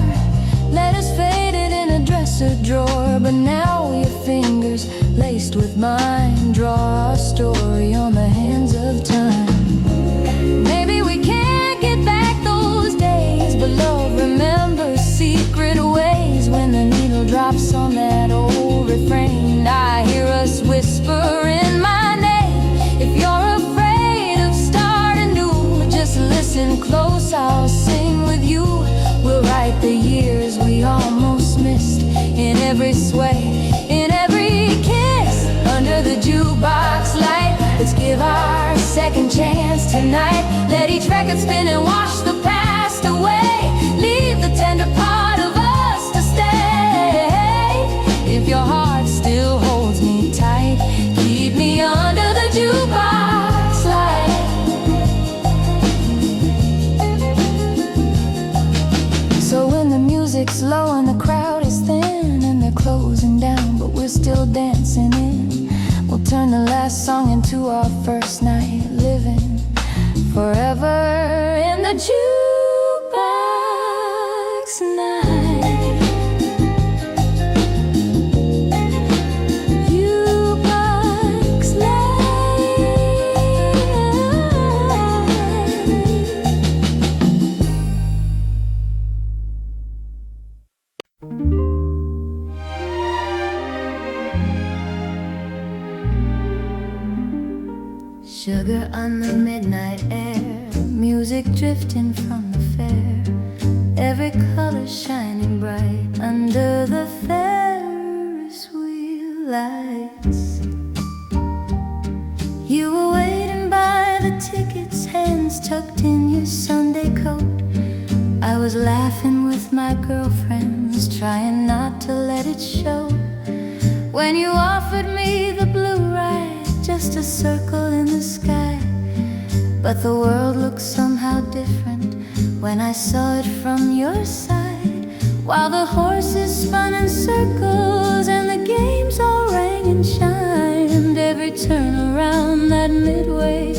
Letters faded in a dresser drawer. But now your fingers laced with mine draw our story on the hands of time. Maybe we can't get back those days, but love remembers secret ways. When the needle drops on that old refrain, I hear us whisper in my name. If you're afraid of starting new, just listen close, I'll sing with you. We'll write the years we almost missed, in every sway, in every kiss. Under the jukebox light, let's give our second chance tonight. Let each record spin and wash the past away. Leave the tender part of us to stay. If your heart still holds me tight, keep me under the jukebox light. So when the music's low and the crowd is thin and they're closing down, but we're still dancing in, we'll turn the last song into our first night, living forever in the jukebox night. Jukebox light. Sugar on the midnight air, music drifting from the fair, every color shining bright under the Ferris wheel lights. You were waiting by the tickets, hands tucked in your Sunday coat. I was laughing with my girlfriends, trying not to let it show. When you offered me the blue ride, just a circle in the sky. But the world looked somehow different when I saw it from your side. While the horses spun in circles and the games all rang and chimed, every turn around that midway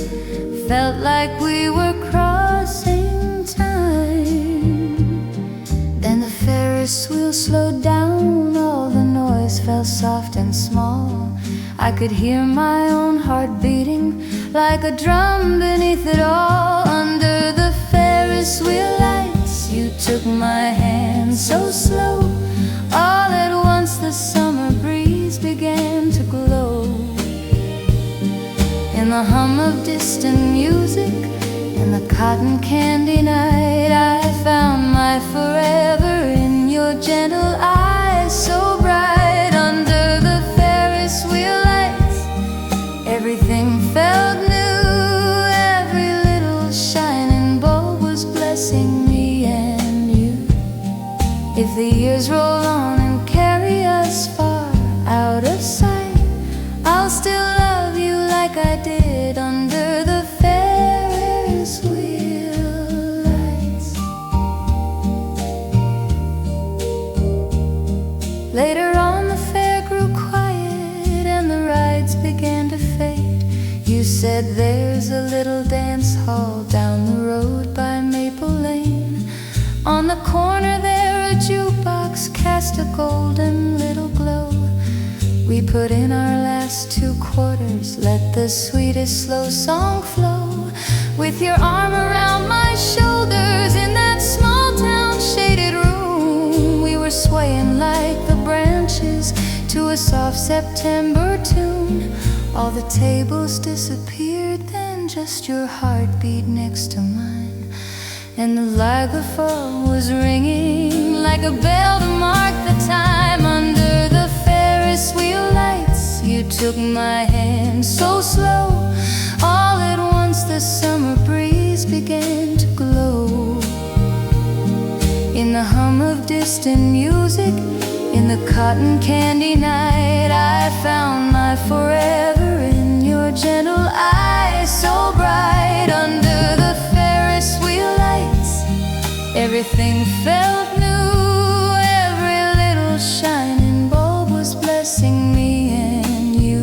felt like we were crossing time. Then the Ferris wheel slowed down, all the noise fell soft and small. I could hear my own heart beating like a drum beneath it all. Under the Ferris wheel lights, you took my hand so slow. All at once the summer breeze began to glow. In the hum of distant music, in the cotton candy night, I found my forever in your gentle eyes, so bright. Under the Ferris wheel lights, everything felt new. Every little shining bulb was blessing me and you. If the years roll on and carry us far out of sight, I'll still love you like I did under the Ferris wheel lights. Later on the fair grew quiet and the rides began to fade. You said there's a little dance hall down the road by Maple Lane. On the corner there a jukebox cast a golden little glow. We put in our last 2 quarters, let the sweetest slow song flow. With your arm around my shoulders in that small town shaded room, we were swaying like the branches to a soft September tune. All the tables disappeared, then just your heartbeat next to mine. And the ligaphone was ringing like a bell to mark the time. Under the Ferris wheel lights, you took my hand so slow. All at once the summer breeze began to glow. In the hum of distant music, in the cotton candy night, I found my forever in your gentle eyes, so bright. Under the Ferris wheel lights, everything felt new. Every little shining bulb was blessing me and you.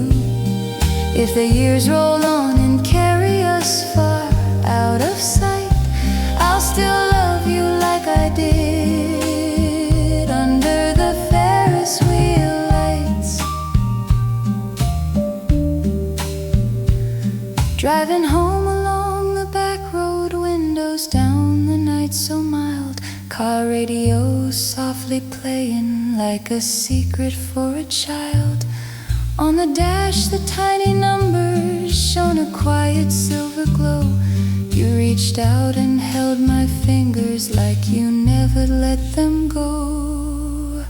If the years roll on and carry us far out of sight, I'll still love you like I did under the Ferris wheel lights. Driving home along the back road, windows down, the night so mild. Car radio softly playing like a secret for a child. On the dash the tiny numbers shone a quiet silver glow. You reached out and held my fingers like you never let them go.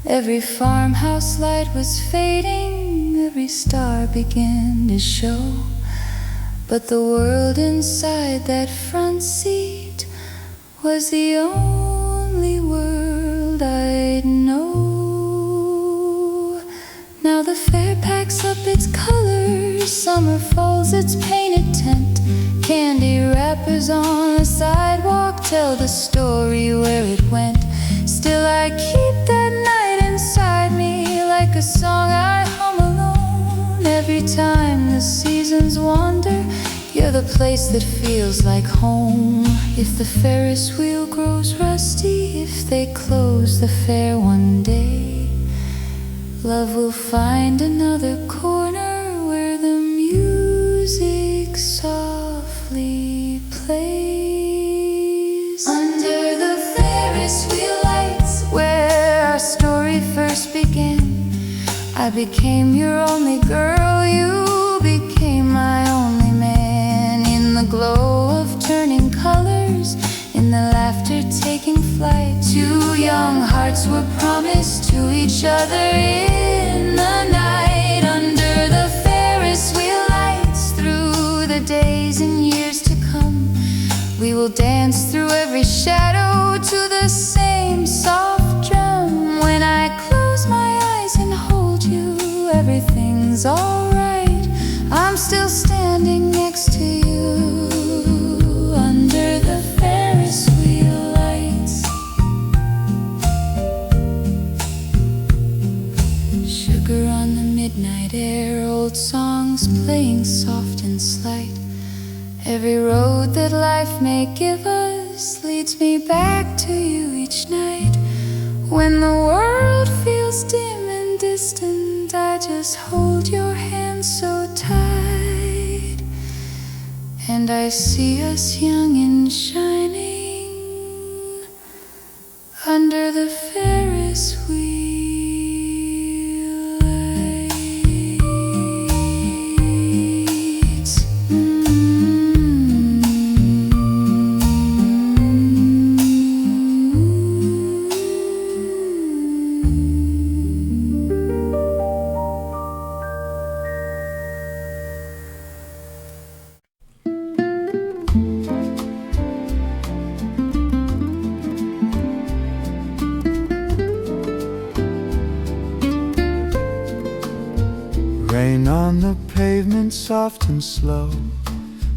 Every farmhouse light was fading, every star began to show. But the world inside that front seat was the only world I'd know. Now the fair packs up its colors, summer folds its painted tent. Candy wrappers on the sidewalk tell the story where it went. Still I keep that night inside me like a song I hum alone. Every time the seasons wander, you're the place that feels like home. If the Ferris wheel grows rusty, if they close the fair one day, love will find another corner where the music softly plays. Under the Ferris wheel lights, where our story first began, I became your only girl, you became my only man. In the glow of turning colors, in the laughter taking flight, 2 young hearts were promised to each other in the night. Under the Ferris wheel lights, through the days and years to come, we will dance through every shadow to the same soft drum. When I close my eyes and hold you, everything's alright. I'm still standing next to you under the Ferris wheel lights. Sugar on the midnight air, old songs playing soft and slight. Every road that life may give us leads me back to you each night. When the world feels dim and distant, I just hold your hand so tight, and I see us young and shining under the Ferris wheel lights. Rain on the pavement, soft and slow.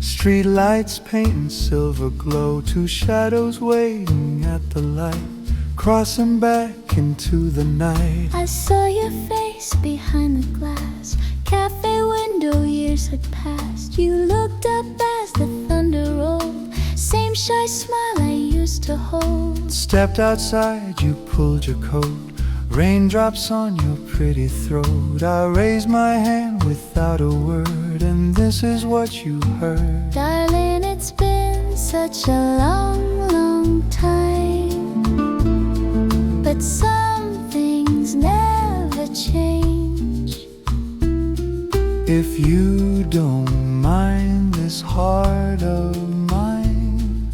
Street lights painting silver glow. 2 shadows waiting at the light, crossing back into the night. I saw your face behind the glass. Cafe window, years had passed. You looked up as the thunder rolled. Same shy smile I used used to hold. Stepped outside, you pulled your coat, raindrops on your pretty throat. I raised my hand without a word, and this is what you heard. Darling, it's been such a long, long time, but some things never change. If you don't mind this heart of mine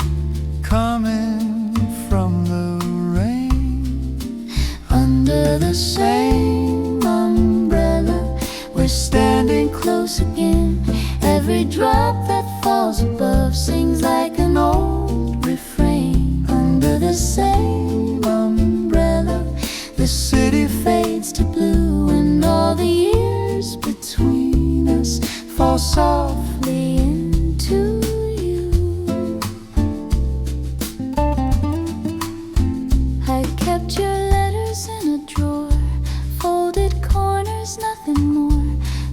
coming from the rain, under the same umbrella, we're standing close again. Every drop that falls above sings like an old refrain. Under the same umbrella, the city fades to blue, and all the years between us fall softly into you. I kept your letters in a drawer, folded corners, nothing more.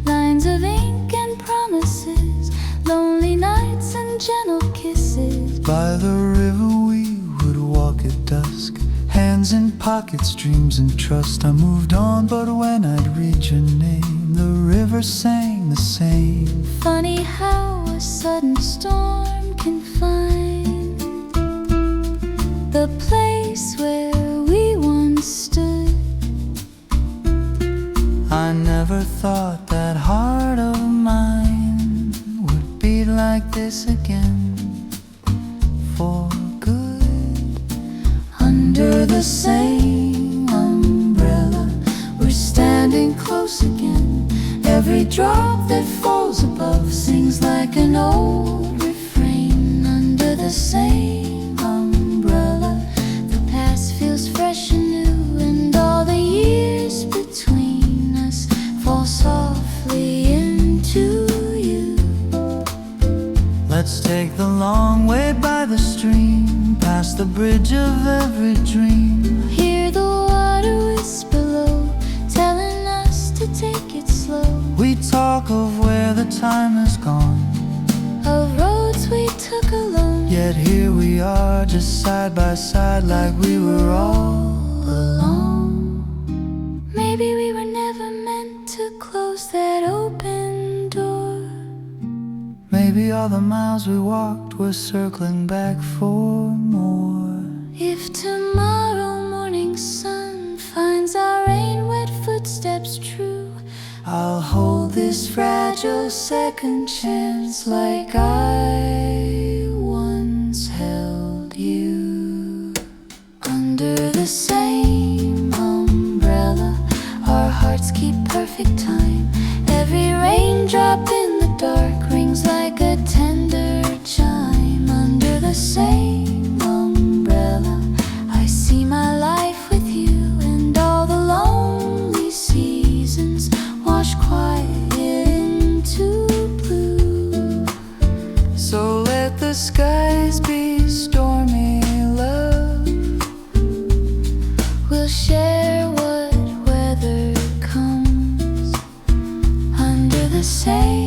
Lines of ink and promises, lonely nights and gentle kisses. By the river we would walk at dusk, hands in pockets, dreams and trust. I moved on, but when I'd read your name, the river sang the same. Funny how a sudden storm can find the place where we once stood. I never thought that heart of mine would beat like this again, for good. Under the same umbrella, we're standing close again. Every drop that falls above sings like an old refrain. Under the same umbrella, the past feels fresh and new, and all the years between us fall softly into you. Let's take the long way by the stream, past the bridge of every dream. Hear the water whisper low, telling us to take it slow. We talk of where the time has gone, Of roads we took alone, yet here we are, just side by side, like we were all alone. Maybe we were never meant to close that open door. Maybe all the miles we walked were circling back for more. If tomorrow morning's sun finds our rain-wet footsteps true, I'll hold this fragile second chance like I once held you. under the same umbrella, our hearts keep perfect time. Every raindrop in the dark rings like a tender chime. Under the same umbrella, I see my life with you, and all the lonely seasons wash quiet into blue. So let the skies be stormy, love. We'll share what weather comes. Under the same